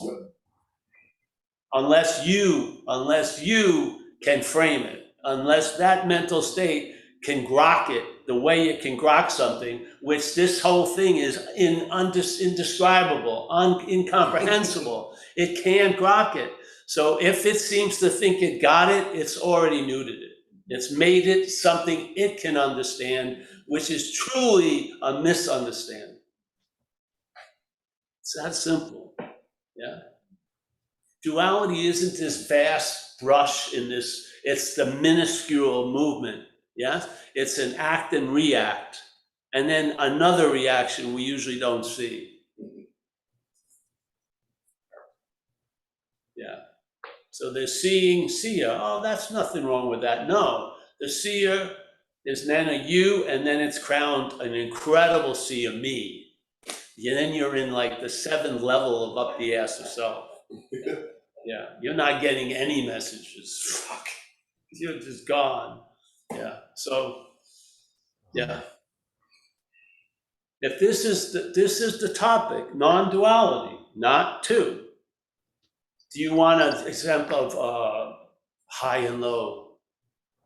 Unless you can frame it, unless that mental state can grok it the way it can grok something, which this whole thing is indescribable, incomprehensible. It can't grok it. So if it seems to think it got it, it's already neutered it. It's made it something it can understand, which is truly a misunderstanding. It's that simple, yeah? Duality isn't this vast brush in this, it's the minuscule movement, yes? It's an act and react, and then another reaction we usually don't see. Yeah. So the seer, oh, that's nothing wrong with that. No, the seer is then a you, and then it's crowned an incredible seer, me. And then you're in like the 7th level of up the ass of self. Yeah, you're not getting any messages. Fuck, you're just gone. Yeah, so, yeah. If this is the topic, non-duality, not two. Do you want an example of high and low,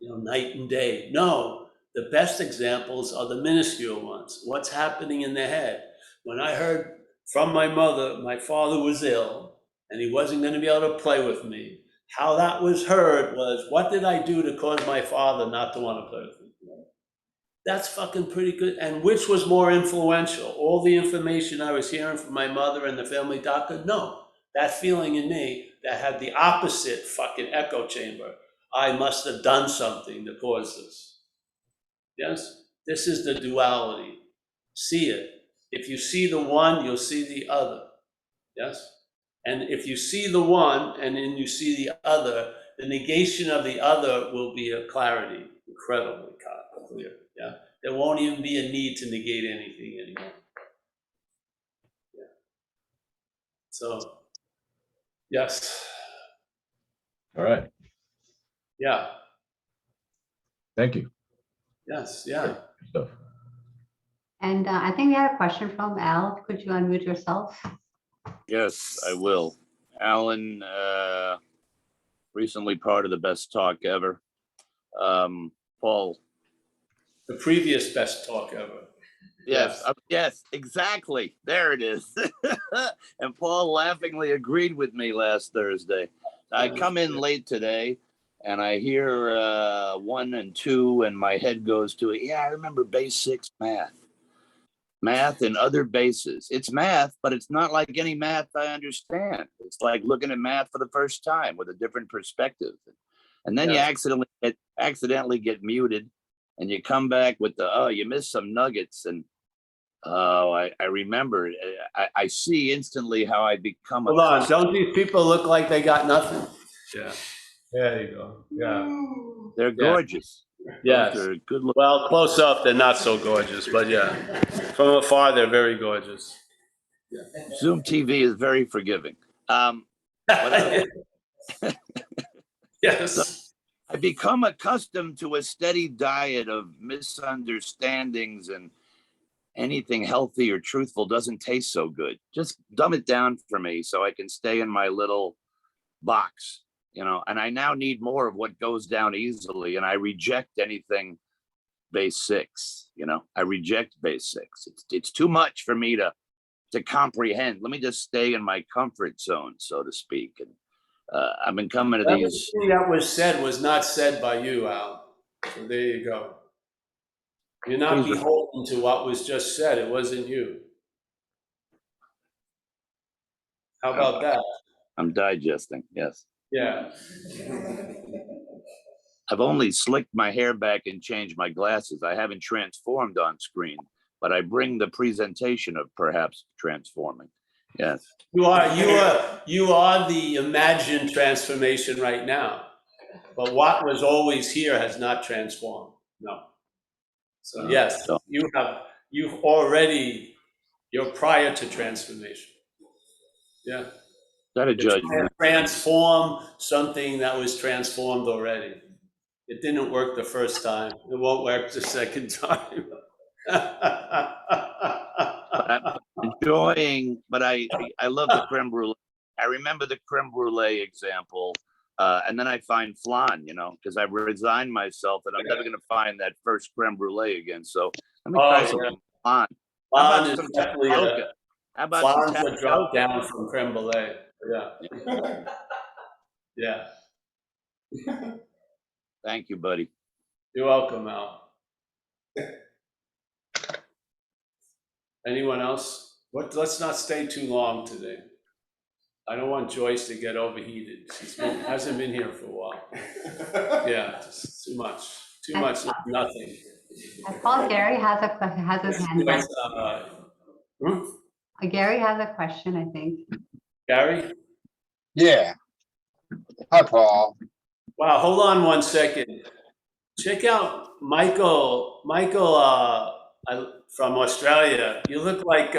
night and day? No, the best examples are the minuscule ones. What's happening in the head? When I heard from my mother, my father was ill and he wasn't going to be able to play with me. How that was heard was, what did I do to cause my father not to want to play with me? That's fucking pretty good. And which was more influential? All the information I was hearing from my mother and the family doctor? No, that feeling in me that had the opposite fucking echo chamber. I must have done something to cause this. Yes, this is the duality. See it. If you see the one, you'll see the other. Yes? And if you see the one and then you see the other, the negation of the other will be a clarity, incredibly clear. Yeah? There won't even be a need to negate anything anymore. Yeah. So, yes. All right. Yeah. Thank you. Yes. Yeah. Good stuff. And I think we have a question from Al. Could you unmute yourself? Yes, I will. Alan, recently part of the best talk ever. Paul, The previous best talk ever. Yes, yes, exactly. There it is. And Paul laughingly agreed with me last Thursday. I come in late today and I hear 1 and 2 and my head goes to it. Yeah, I remember base 6 math and other bases. It's math, but it's not like any math I understand. It's like looking at math for the first time with a different perspective. And then Yes. you accidentally get muted and you come back with you missed some nuggets. And I remember. I see instantly how I become Hold on, accustomed. don't these people look like they got nothing? Yeah, there you go, yeah. They're gorgeous. Yes. Those are good looking. Well, close up, they're not so gorgeous, but yeah. From afar, they're very gorgeous. Zoom TV is very forgiving. Yes. I become accustomed to a steady diet of misunderstandings, and anything healthy or truthful doesn't taste so good. Just dumb it down for me so I can stay in my little box, and I now need more of what goes down easily, and I reject anything base 6. I reject base 6. It's too much for me to comprehend. Let me just stay in my comfort zone, so to speak. And I've been coming to these. Everything that was said was not said by you, Al. So there you go. You're not Please. beholden to what was just said. It wasn't you. How about that? I'm digesting. Yes. Yeah. I've only slicked my hair back and changed my glasses. I haven't transformed on screen, but I bring the presentation of perhaps transforming. Yes. You are the imagined transformation right now. But what was always here has not transformed. No. So yes, So- you're prior to transformation. Yeah. Not a You're trying judgment. to transform something that was transformed already. It didn't work the first time. It won't work the second time. Enjoying, but I love the creme brulee. I remember the creme brulee example. And then I find flan, because I've resigned myself that I'm never going to find that first creme brulee again. So let me try some flan. How Flan about is some definitely tapioca? How about some flan's a drop tapioca? down from creme brulee. Yeah. Yeah. Thank you, buddy. You're welcome, Al. Anyone else? Let's not stay too long today. I don't want Joyce to get overheated. Hasn't been here for a while. Yeah, just too much. Too much, nothing. I thought Gary has his hand up. Gary has a question, I think. Gary? Yeah. Hi, Paul. Wow, hold on one second. Check out Michael from Australia. You look like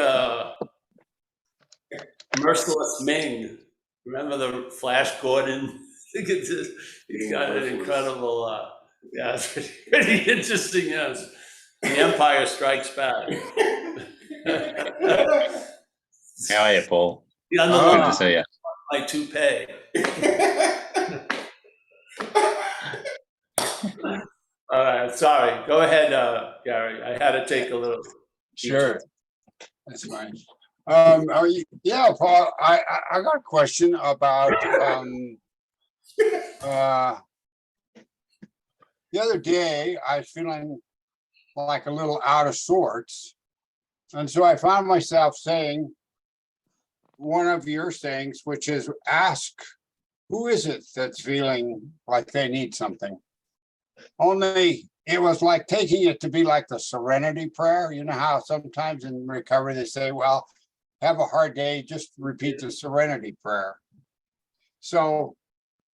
Merciless Ming. Remember the Flash Gordon? Look at this. He's got an incredible, yeah, it's pretty interesting, yes. The Empire Strikes Back. How are you, Paul? Yeah, Good to see you. my toupee. All right, sorry. Go ahead, Gary. I had to take a little. Sure. That's fine. Yeah, Paul, I got a question about the other day I was feeling like a little out of sorts. And so I found myself saying one of your sayings, which is ask, who is it that's feeling like they need something? Only it was like taking it to be like the serenity prayer. You know how sometimes in recovery they say, well, have a hard day, just repeat the serenity prayer. So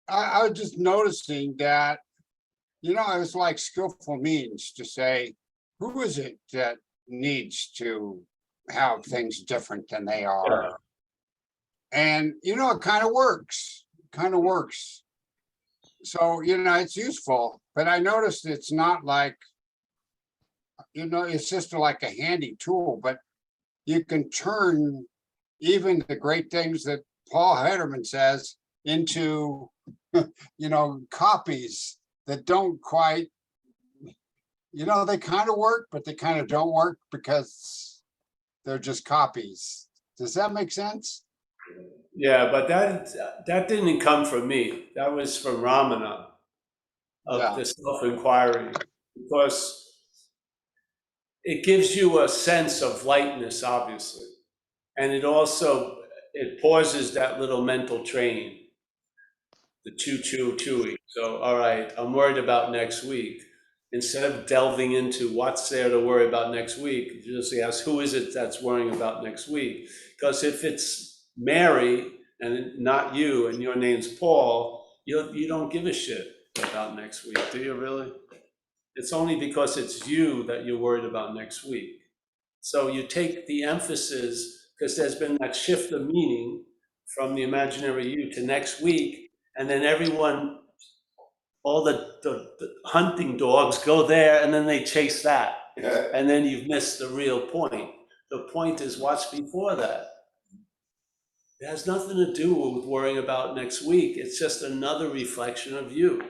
I was just noticing that, it was like skillful means to say, who is it that needs to have things different than they are? And, it kind of works, So, it's useful, but I noticed it's not like, it's just like a handy tool, but you can turn even the great things that Paul Hedderman says into, copies that don't quite, you know, they kind of work, but they kind of don't work because they're just copies. Does that make sense? Yeah, but that didn't come from me. That was from Ramana of Yeah. the self-inquiry, because it gives you a sense of lightness, obviously. And it pauses that little mental train, the chewing. So, all right, I'm worried about next week. Instead of delving into what's there to worry about next week, you just ask, who is it that's worrying about next week? Because if it's Mary and not you, and your name's Paul, you don't give a shit about next week, do you really? It's only because it's you that you're worried about next week. So you take the emphasis, because there's been that shift of meaning from the imaginary you to next week, and then everyone, all the hunting dogs go there, and then they chase that. And then you've missed the real point. The point is what's before that. It has nothing to do with worrying about next week. It's just another reflection of you.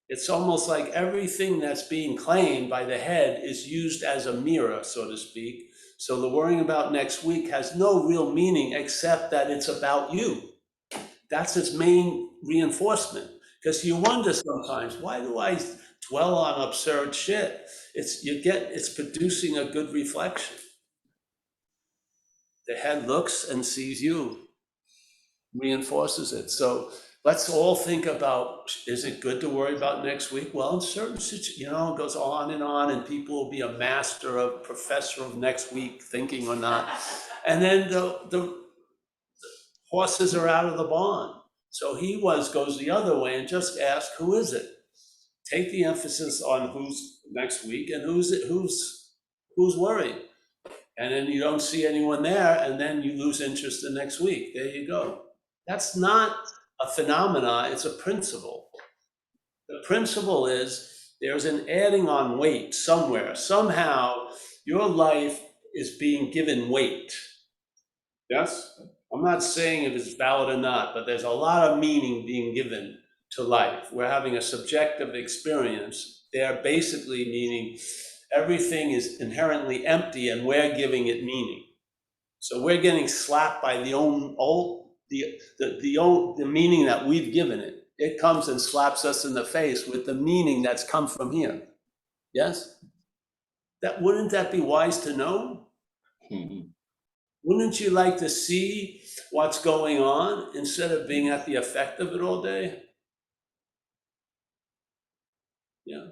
It's almost like everything that's being claimed by the head is used as a mirror, so to speak. So the worrying about next week has no real meaning except that it's about you. That's its main reinforcement. Because you wonder sometimes, why do I dwell on absurd shit? It's producing a good reflection. The head looks and sees you, reinforces it. So let's all think about, is it good to worry about next week? Well, in certain situations, it goes on, and people will be a master of professor of next week thinking or not. And then the horses are out of the barn. So he goes the other way and just ask, who is it? Take the emphasis on who's next week and who's worried. And then you don't see anyone there, and then you lose interest in next week. There you go. That's not a phenomena, it's a principle. The principle is there's an adding on weight somewhere. Somehow your life is being given weight. Yes? I'm not saying if it's valid or not, but there's a lot of meaning being given to life. We're having a subjective experience. They're basically meaning everything is inherently empty and we're giving it meaning. So we're getting slapped by the meaning that we've given it. It comes and slaps us in the face with the meaning that's come from here. Yes? Wouldn't that be wise to know? Wouldn't you like to see what's going on instead of being at the effect of it all day? Yeah.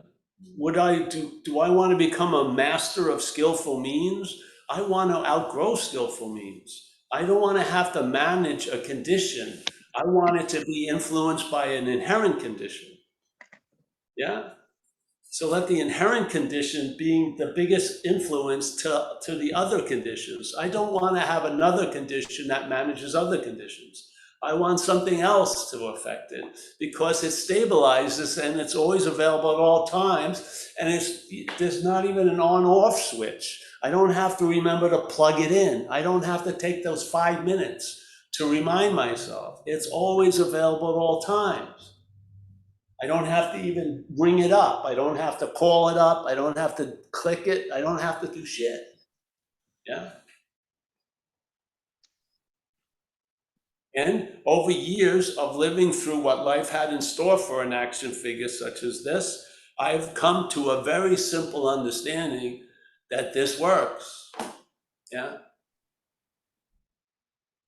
Do I want to become a master of skillful means? I want to outgrow skillful means. I don't want to have to manage a condition. I want it to be influenced by an inherent condition. Yeah? So let the inherent condition being the biggest influence to the other conditions. I don't want to have another condition that manages other conditions. I want something else to affect it because it stabilizes and it's always available at all times. And there's not even an on-off switch. I don't have to remember to plug it in. I don't have to take those 5 minutes to remind myself. It's always available at all times. I don't have to even ring it up. I don't have to call it up. I don't have to click it. I don't have to do shit. Yeah. And over years of living through what life had in store for an action figure such as this, I've come to a very simple understanding that this works. Yeah.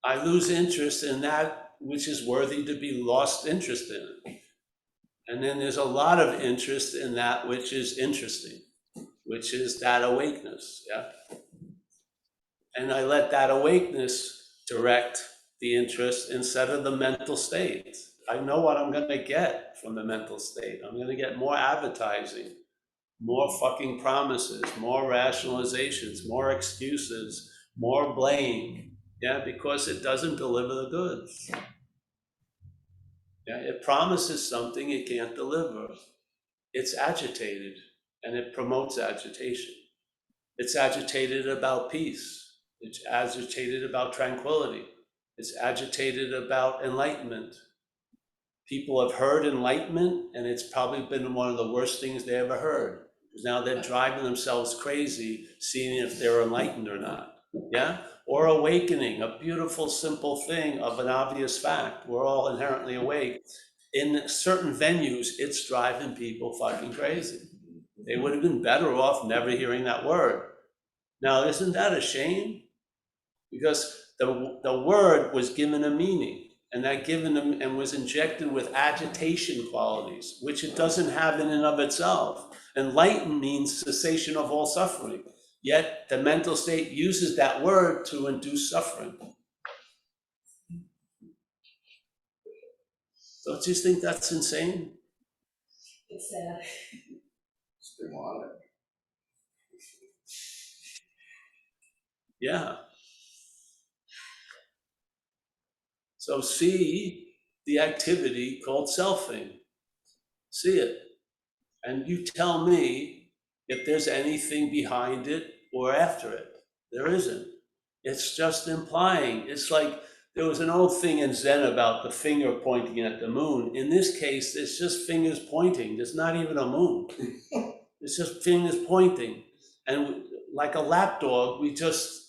I lose interest in that which is worthy to be lost interest in. And then there's a lot of interest in that which is interesting, which is that awakeness. Yeah. And I let that awakeness direct the interest instead of the mental state. I know what I'm going to get from the mental state. I'm going to get more advertising, more fucking promises, more rationalizations, more excuses, more blame. Yeah, because it doesn't deliver the goods. Yeah, it promises something it can't deliver. It's agitated and it promotes agitation. It's agitated about peace. It's agitated about tranquility. It's agitated about enlightenment. People have heard enlightenment, and it's probably been one of the worst things they ever heard Now they're driving themselves crazy, seeing if they're enlightened or not. Yeah? Or awakening, a beautiful, simple thing of an obvious fact. We're all inherently awake. In certain venues, it's driving people fucking crazy. They would have been better off never hearing that word. Now, isn't that a shame? Because the word was given a meaning, and that given them and was injected with agitation qualities, which it doesn't have in and of itself. Enlightened means cessation of all suffering. Yet the mental state uses that word to induce suffering. Don't you think that's insane? It's sad. It's demonic. Yeah. So see the activity called selfing. See it. And you tell me if there's anything behind it or after it. There isn't. It's just implying. It's like there was an old thing in Zen about the finger pointing at the moon. In this case, it's just fingers pointing. There's not even a moon. It's just fingers pointing. And like a lapdog, we just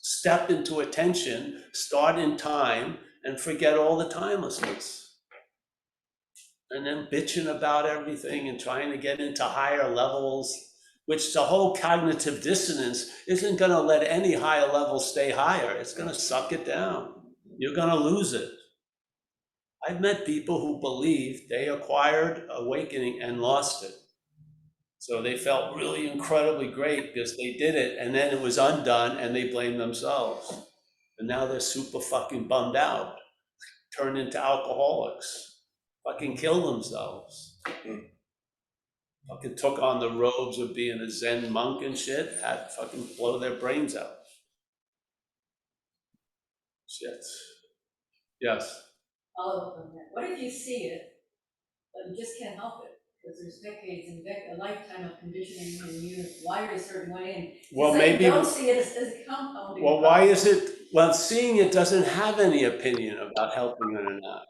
step into attention, start in time, and forget all the timelessness. And then bitching about everything and trying to get into higher levels, which the whole cognitive dissonance isn't going to let any higher level stay higher. It's going to suck it down. You're going to lose it. I've met people who believed they acquired awakening and lost it. So they felt really incredibly great because they did it, and then it was undone and they blamed themselves. And now they're super fucking bummed out, turned into alcoholics. Fucking kill themselves. Fucking took on the robes of being a Zen monk and shit, had fucking blow their brains out. Shit. Yes. Follow up on that. What if you see it, but you just can't help it? Because there's decades and a lifetime of conditioning and you wired a certain way and Well, it's like maybe. you don't see it as a compounding. Well, why is it? Well, seeing it doesn't have any opinion about helping it or not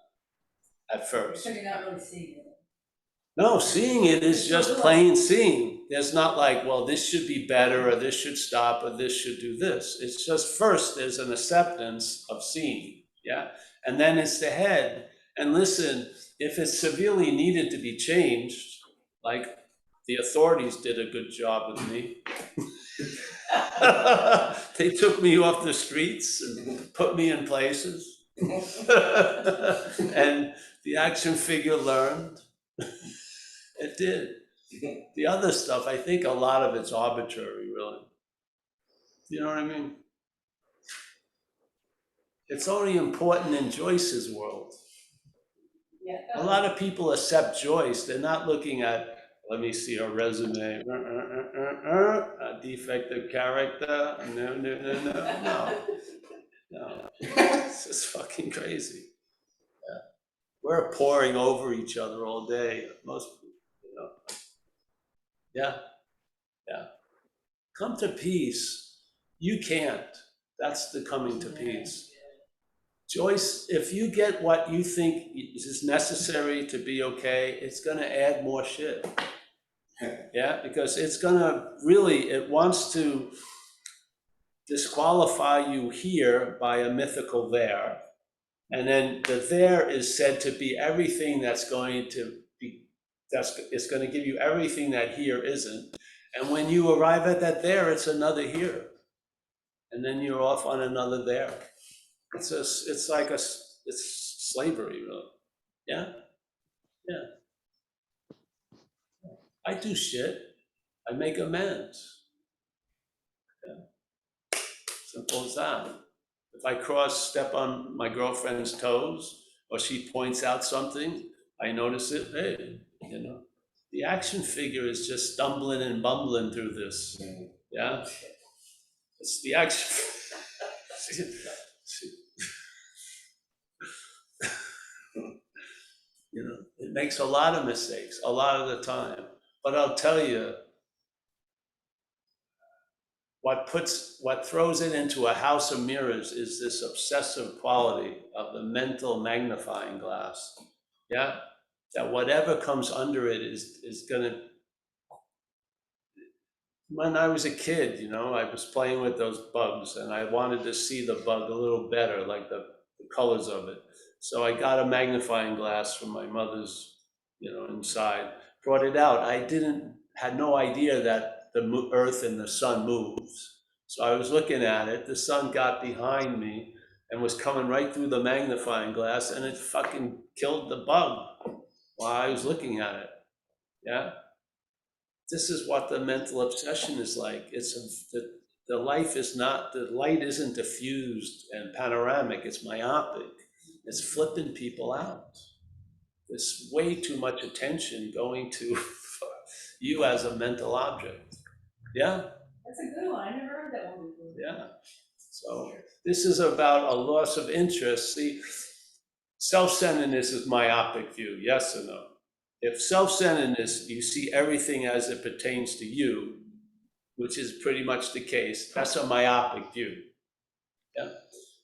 at first. So you're not really seeing it. No, seeing it is just plain seeing. There's not like, well, this should be better, or this should stop, or this should do this. It's just first there's an acceptance of seeing, yeah? And then it's the head. And listen, if it's severely needed to be changed, like the authorities did a good job with me. They took me off the streets and put me in places. And the action figure learned. It did. The other stuff, I think a lot of it's arbitrary, really. You know what I mean? It's only important in Joyce's world. Yeah. A lot of people accept Joyce. They're not looking at, let me see her resume, a defective character. No. It's just fucking crazy. Yeah. We're pouring over each other all day. Most people, you know. Yeah. Come to peace. You can't. That's the coming to peace. Joyce, if you get what you think is necessary to be okay, it's going to add more shit. Yeah, because it's going to really, it wants to disqualify you here by a mythical there. And then the there is said to be everything that's going to be, it's going to give you everything that here isn't. And when you arrive at that there, it's another here. And then you're off on another there. It's like it's slavery, really. Yeah. I do shit. I make amends. Yeah. Simple as that. If I step on my girlfriend's toes, or she points out something, I notice it. Hey, you know, the action figure is just stumbling and bumbling through this. Yeah. It's the action. You know, it makes a lot of mistakes a lot of the time. But I'll tell you, what throws it into a house of mirrors is this obsessive quality of the mental magnifying glass. Yeah, that whatever comes under it is gonna When I was a kid, I was playing with those bugs and I wanted to see the bug a little better, like the colors of it. So I got a magnifying glass from my mother's, inside, brought it out. Had no idea that the earth and the sun moves. So I was looking at it, the sun got behind me and was coming right through the magnifying glass and it fucking killed the bug while I was looking at it. Yeah. This is what the mental obsession is like. The life is not, the light isn't diffused and panoramic, it's myopic. It's flipping people out. There's way too much attention going to you as a mental object. Yeah, That's a good one. I never heard that one before. yeah. So this is about a loss of interest. See, self-centeredness is myopic view, yes or no? If self-centeredness, you see everything as it pertains to you, which is pretty much the case, that's a myopic view. Yeah.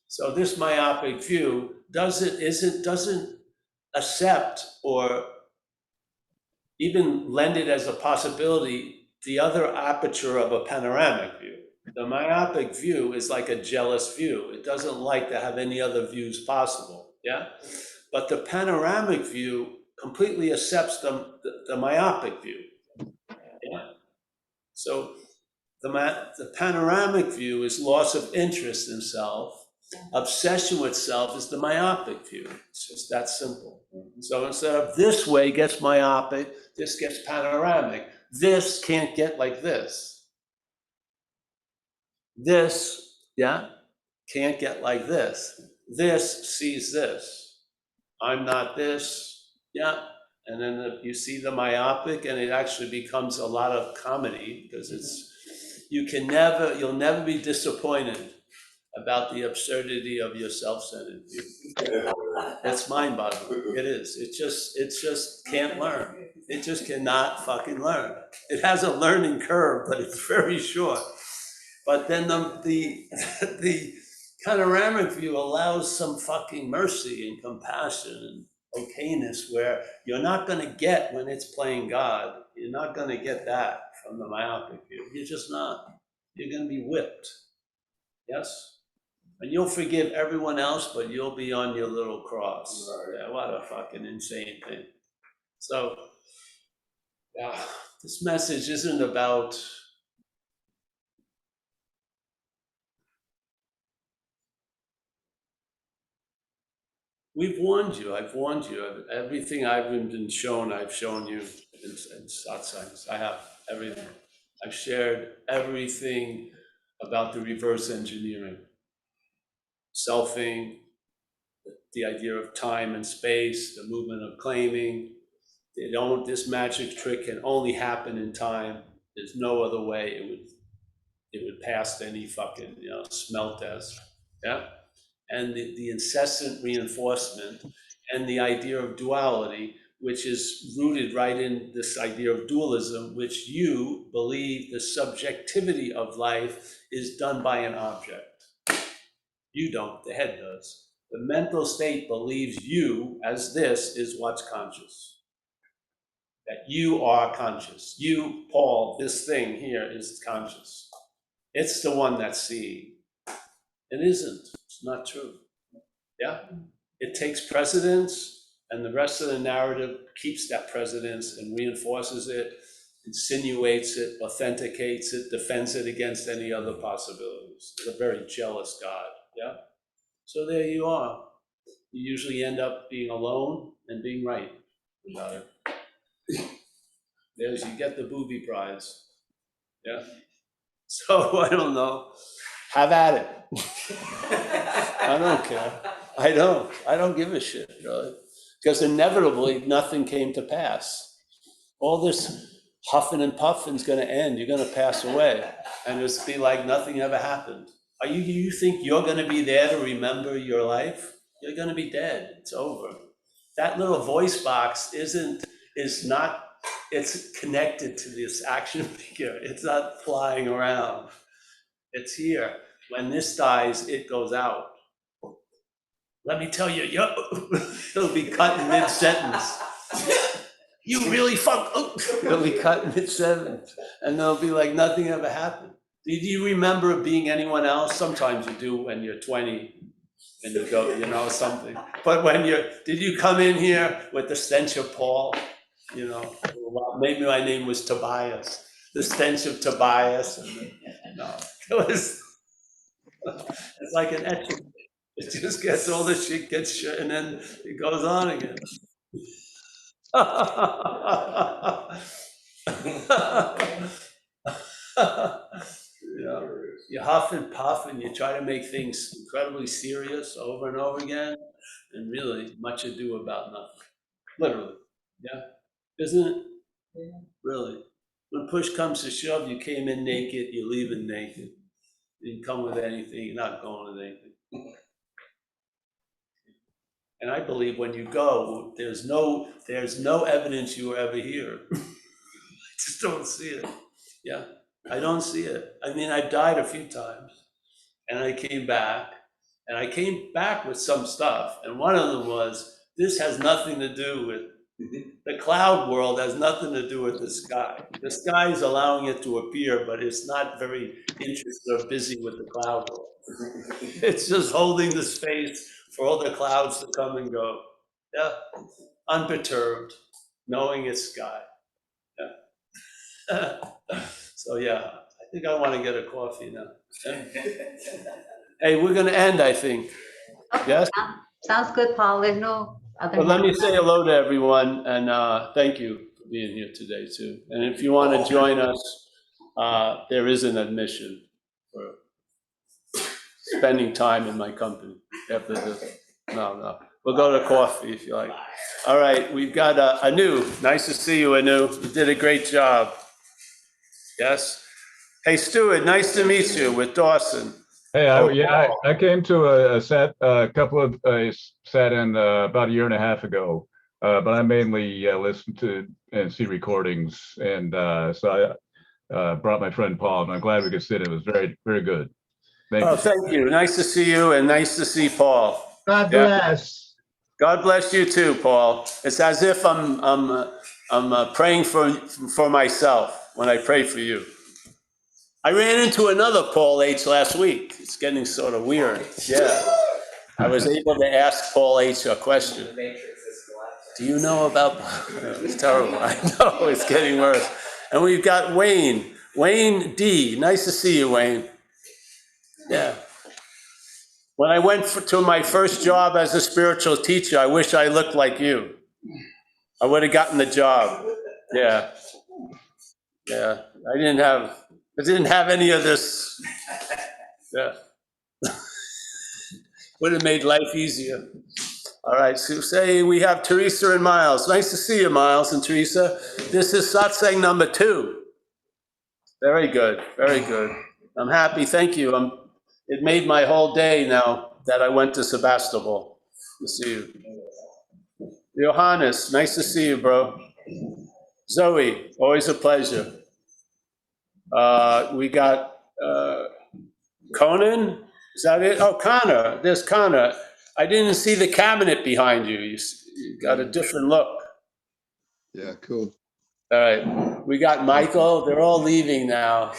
So this myopic view doesn't accept or even lend it as a possibility the other aperture of a panoramic view. The myopic view is like a jealous view. It doesn't like to have any other views possible. Yeah. But the panoramic view completely accepts the myopic view. Yeah. So the panoramic view is loss of interest in self. Obsession with self is the myopic view. It's just that simple. So instead of this way gets myopic, this gets panoramic. This can't get like this. This, yeah, can't get like this. This sees this. I'm not this, yeah. And then you see the myopic and it actually becomes a lot of comedy because you'll never be disappointed about the absurdity of your self-centered view. It's mind-boggling. It is. It just can't learn. It just cannot fucking learn. It has a learning curve, but it's very short. But then the panoramic view allows some fucking mercy and compassion and okayness where you're not going to get when it's playing God. You're not going to get that from the myopic view. You're just not. You're going to be whipped. Yes? And you'll forgive everyone else, but you'll be on your little cross. Right. Yeah, what a fucking insane thing. So, yeah, this message isn't about we've warned you. I've warned you. Everything I've been shown, I've shown you in satsangs. I have everything. I've shared everything about the reverse engineering, selfing, the idea of time and space, the movement of claiming. This magic trick can only happen in time. There's no other way it would pass any fucking, smell test. Yeah. And the incessant reinforcement and the idea of duality, which is rooted right in this idea of dualism, which you believe the subjectivity of life is done by an object. You don't, the head does. The mental state believes you as this is what's conscious. That you are conscious. You, Paul, this thing here is conscious. It's the one that's seeing. It isn't. It's not true. Yeah? It takes precedence, and the rest of the narrative keeps that precedence and reinforces it, insinuates it, authenticates it, defends it against any other possibilities. It's a very jealous God. Yeah? So there you are. You usually end up being alone and being right about it. There's, you get the booby prize. Yeah. So I don't know. Have at it. I don't care. I don't give a shit, really. Because inevitably nothing came to pass. All this huffing and puffing is going to end. You're going to pass away. And it's be like nothing ever happened. You think you're going to be there to remember your life? You're going to be dead. It's over. That little voice box it's connected to this action figure. It's not flying around. It's here. When this dies, it goes out. Let me tell you, it'll be cut in mid-sentence. you really fuck, oh, they'll be cutting it sevens, and they'll be like, nothing ever happened. Did you remember being anyone else? Sometimes you do when you're 20 and you go, you know, something. But did you come in here with the stench of Paul? You know, well, maybe my name was Tobias, the stench of Tobias. No, it was, it's like an etching. It just gets, all the shit gets shit, and then it goes on again. You huff and puff and you try to make things incredibly serious over and over again, and really much ado about nothing. Literally, yeah, isn't it? Yeah. Really, when push comes to shove, you came in naked, you're leaving naked. You didn't come with anything, you're not going with anything. And I believe when you go, there's no evidence you were ever here. I just don't see it. Yeah, I don't see it. I mean, I've died a few times, and I came back with some stuff. And one of them was, this has nothing to do with, the cloud world has nothing to do with the sky. The sky is allowing it to appear, but it's not very interested or busy with the cloud world. It's just holding the space for all the clouds to come and go. Yeah, unperturbed, knowing it's sky. Yeah. So yeah, I think I want to get a coffee now. Hey, we're gonna end, I think. Okay, Yes? sounds good, Paul. There's no other. Well, let me hand. say hello to everyone, and thank you for being here today too. And if you want to join us, there is an admission for spending time in my company after this. No, we'll go to coffee if you like. All right, we've got Anu. Nice to see you, Anu. You did a great job. Yes. Hey, Stuart, nice to meet you with Dawson. Hey, Oh, I came to a couple of sat in about a year and a half ago, but I mainly listen to and see recordings, and so I brought my friend Paul, and I'm glad we could sit. It was very, very good. Thank you. Thank you. Nice to see you, and nice to see Paul. God Yeah. bless. God bless you too, Paul. It's as if I'm praying for myself when I pray for you. I ran into another Paul H last week. It's getting sort of weird. Yeah. I was able to ask Paul H a question. Do you know about? It's terrible. I know, it's getting worse. And we've got Wayne. Wayne D. Nice to see you, Wayne. Yeah. When I went to my first job as a spiritual teacher, I wish I looked like you. I would have gotten the job. Yeah. Yeah. I didn't have any of this. Yeah. Would have made life easier. All right, so say we have Teresa and Miles. Nice to see you, Miles and Teresa. This is satsang number 2. Very good, very good. I'm happy, thank you. It made my whole day now that I went to Sebastopol to see you. Johannes, nice to see you, bro. Zoe, always a pleasure. We got Conan, is that it? Oh, Connor, there's Connor. I didn't see the cabinet behind you. You got a different look. Yeah, cool. All right, we got Michael. They're all leaving now.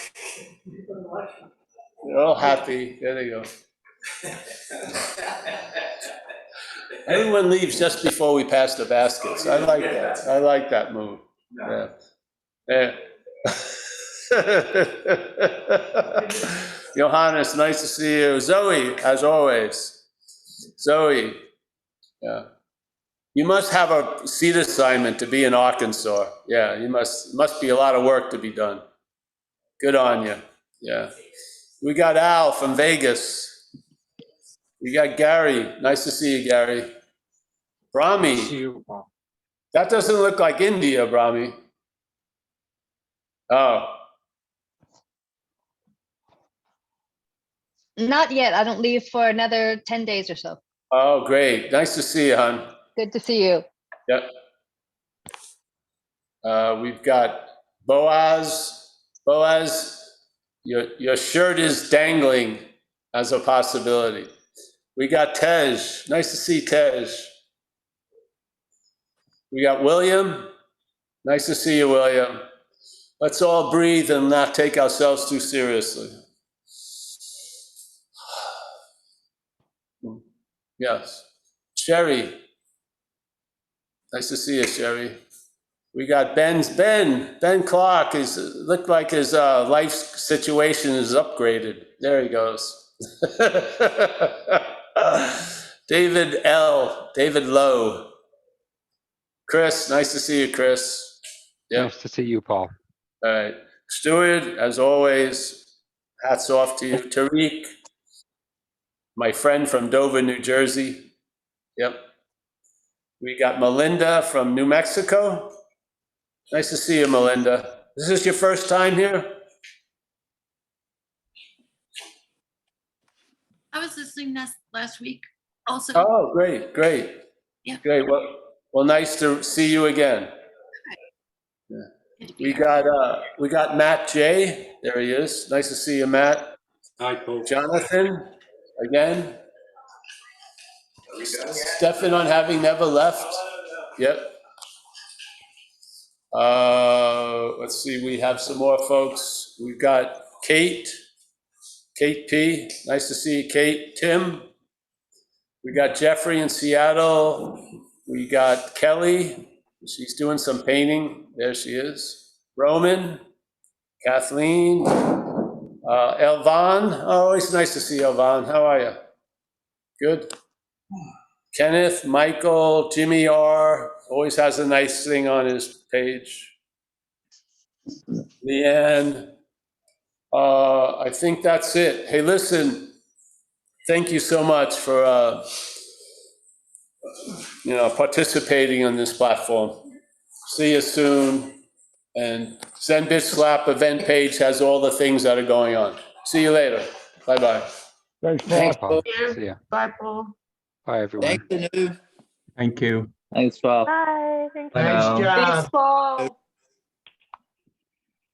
They're all happy. There they go. Everyone leaves just before we pass the baskets. I like that. I like that move. Yeah. Yeah. Johannes, nice to see you. Zoe, as always. Zoe, yeah. You must have a seat assignment to be in Arkansas. Yeah, you must be a lot of work to be done. Good on you. Yeah. We got Al from Vegas. We got Gary. Nice to see you, Gary. Brahmi. That doesn't look like India, Brahmi. Oh. Not yet. I don't leave for another 10 days or so. Oh, great. Nice to see you, hon. Good to see you. Yep. We've got Boaz. Boaz, your shirt is dangling as a possibility. We got Tej. Nice to see Tej. We got William. Nice to see you, William. Let's all breathe and not take ourselves too seriously. Yes. Sherry. Nice to see you, Sherry. We got Ben Clark. Looked like his life situation is upgraded. There he goes. David Lowe. Chris, nice to see you, Chris. Yep. Nice to see you, Paul. All right. Stuart, as always, hats off to you. Tariq, my friend from Dover, New Jersey. Yep. We got Melinda from New Mexico. Nice to see you, Melinda. Is this your first time here? I was listening last week also. Oh, great. Yeah. Great. Well, nice to see you again. Yeah. We got Matt J. There he is. Nice to see you, Matt. Hi, Paul. Jonathan, again. Stefan on having never left. Yep. Let's see, we have some more folks. We've got Kate P. Nice to see you, Kate. Tim. We got Jeffrey in Seattle. We got Kelly. She's doing some painting. There she is. Roman, Kathleen, Elvan. Oh, always nice to see you, Elvan. How are you? Good. Kenneth, Michael, Jimmy R. Always has a nice thing on his page. Leanne. I think that's it. Hey, listen, thank you so much for participating on this platform. See you soon. And Zen Bitch Slap event page has all the things that are going on. See you later. Bye-bye. Thanks, Paul. Thanks, Paul. See ya. Bye, Paul. Bye, everyone. Thanks, Anu. Thank you. Thanks, Paul. Nice now. job. Thanks, Paul.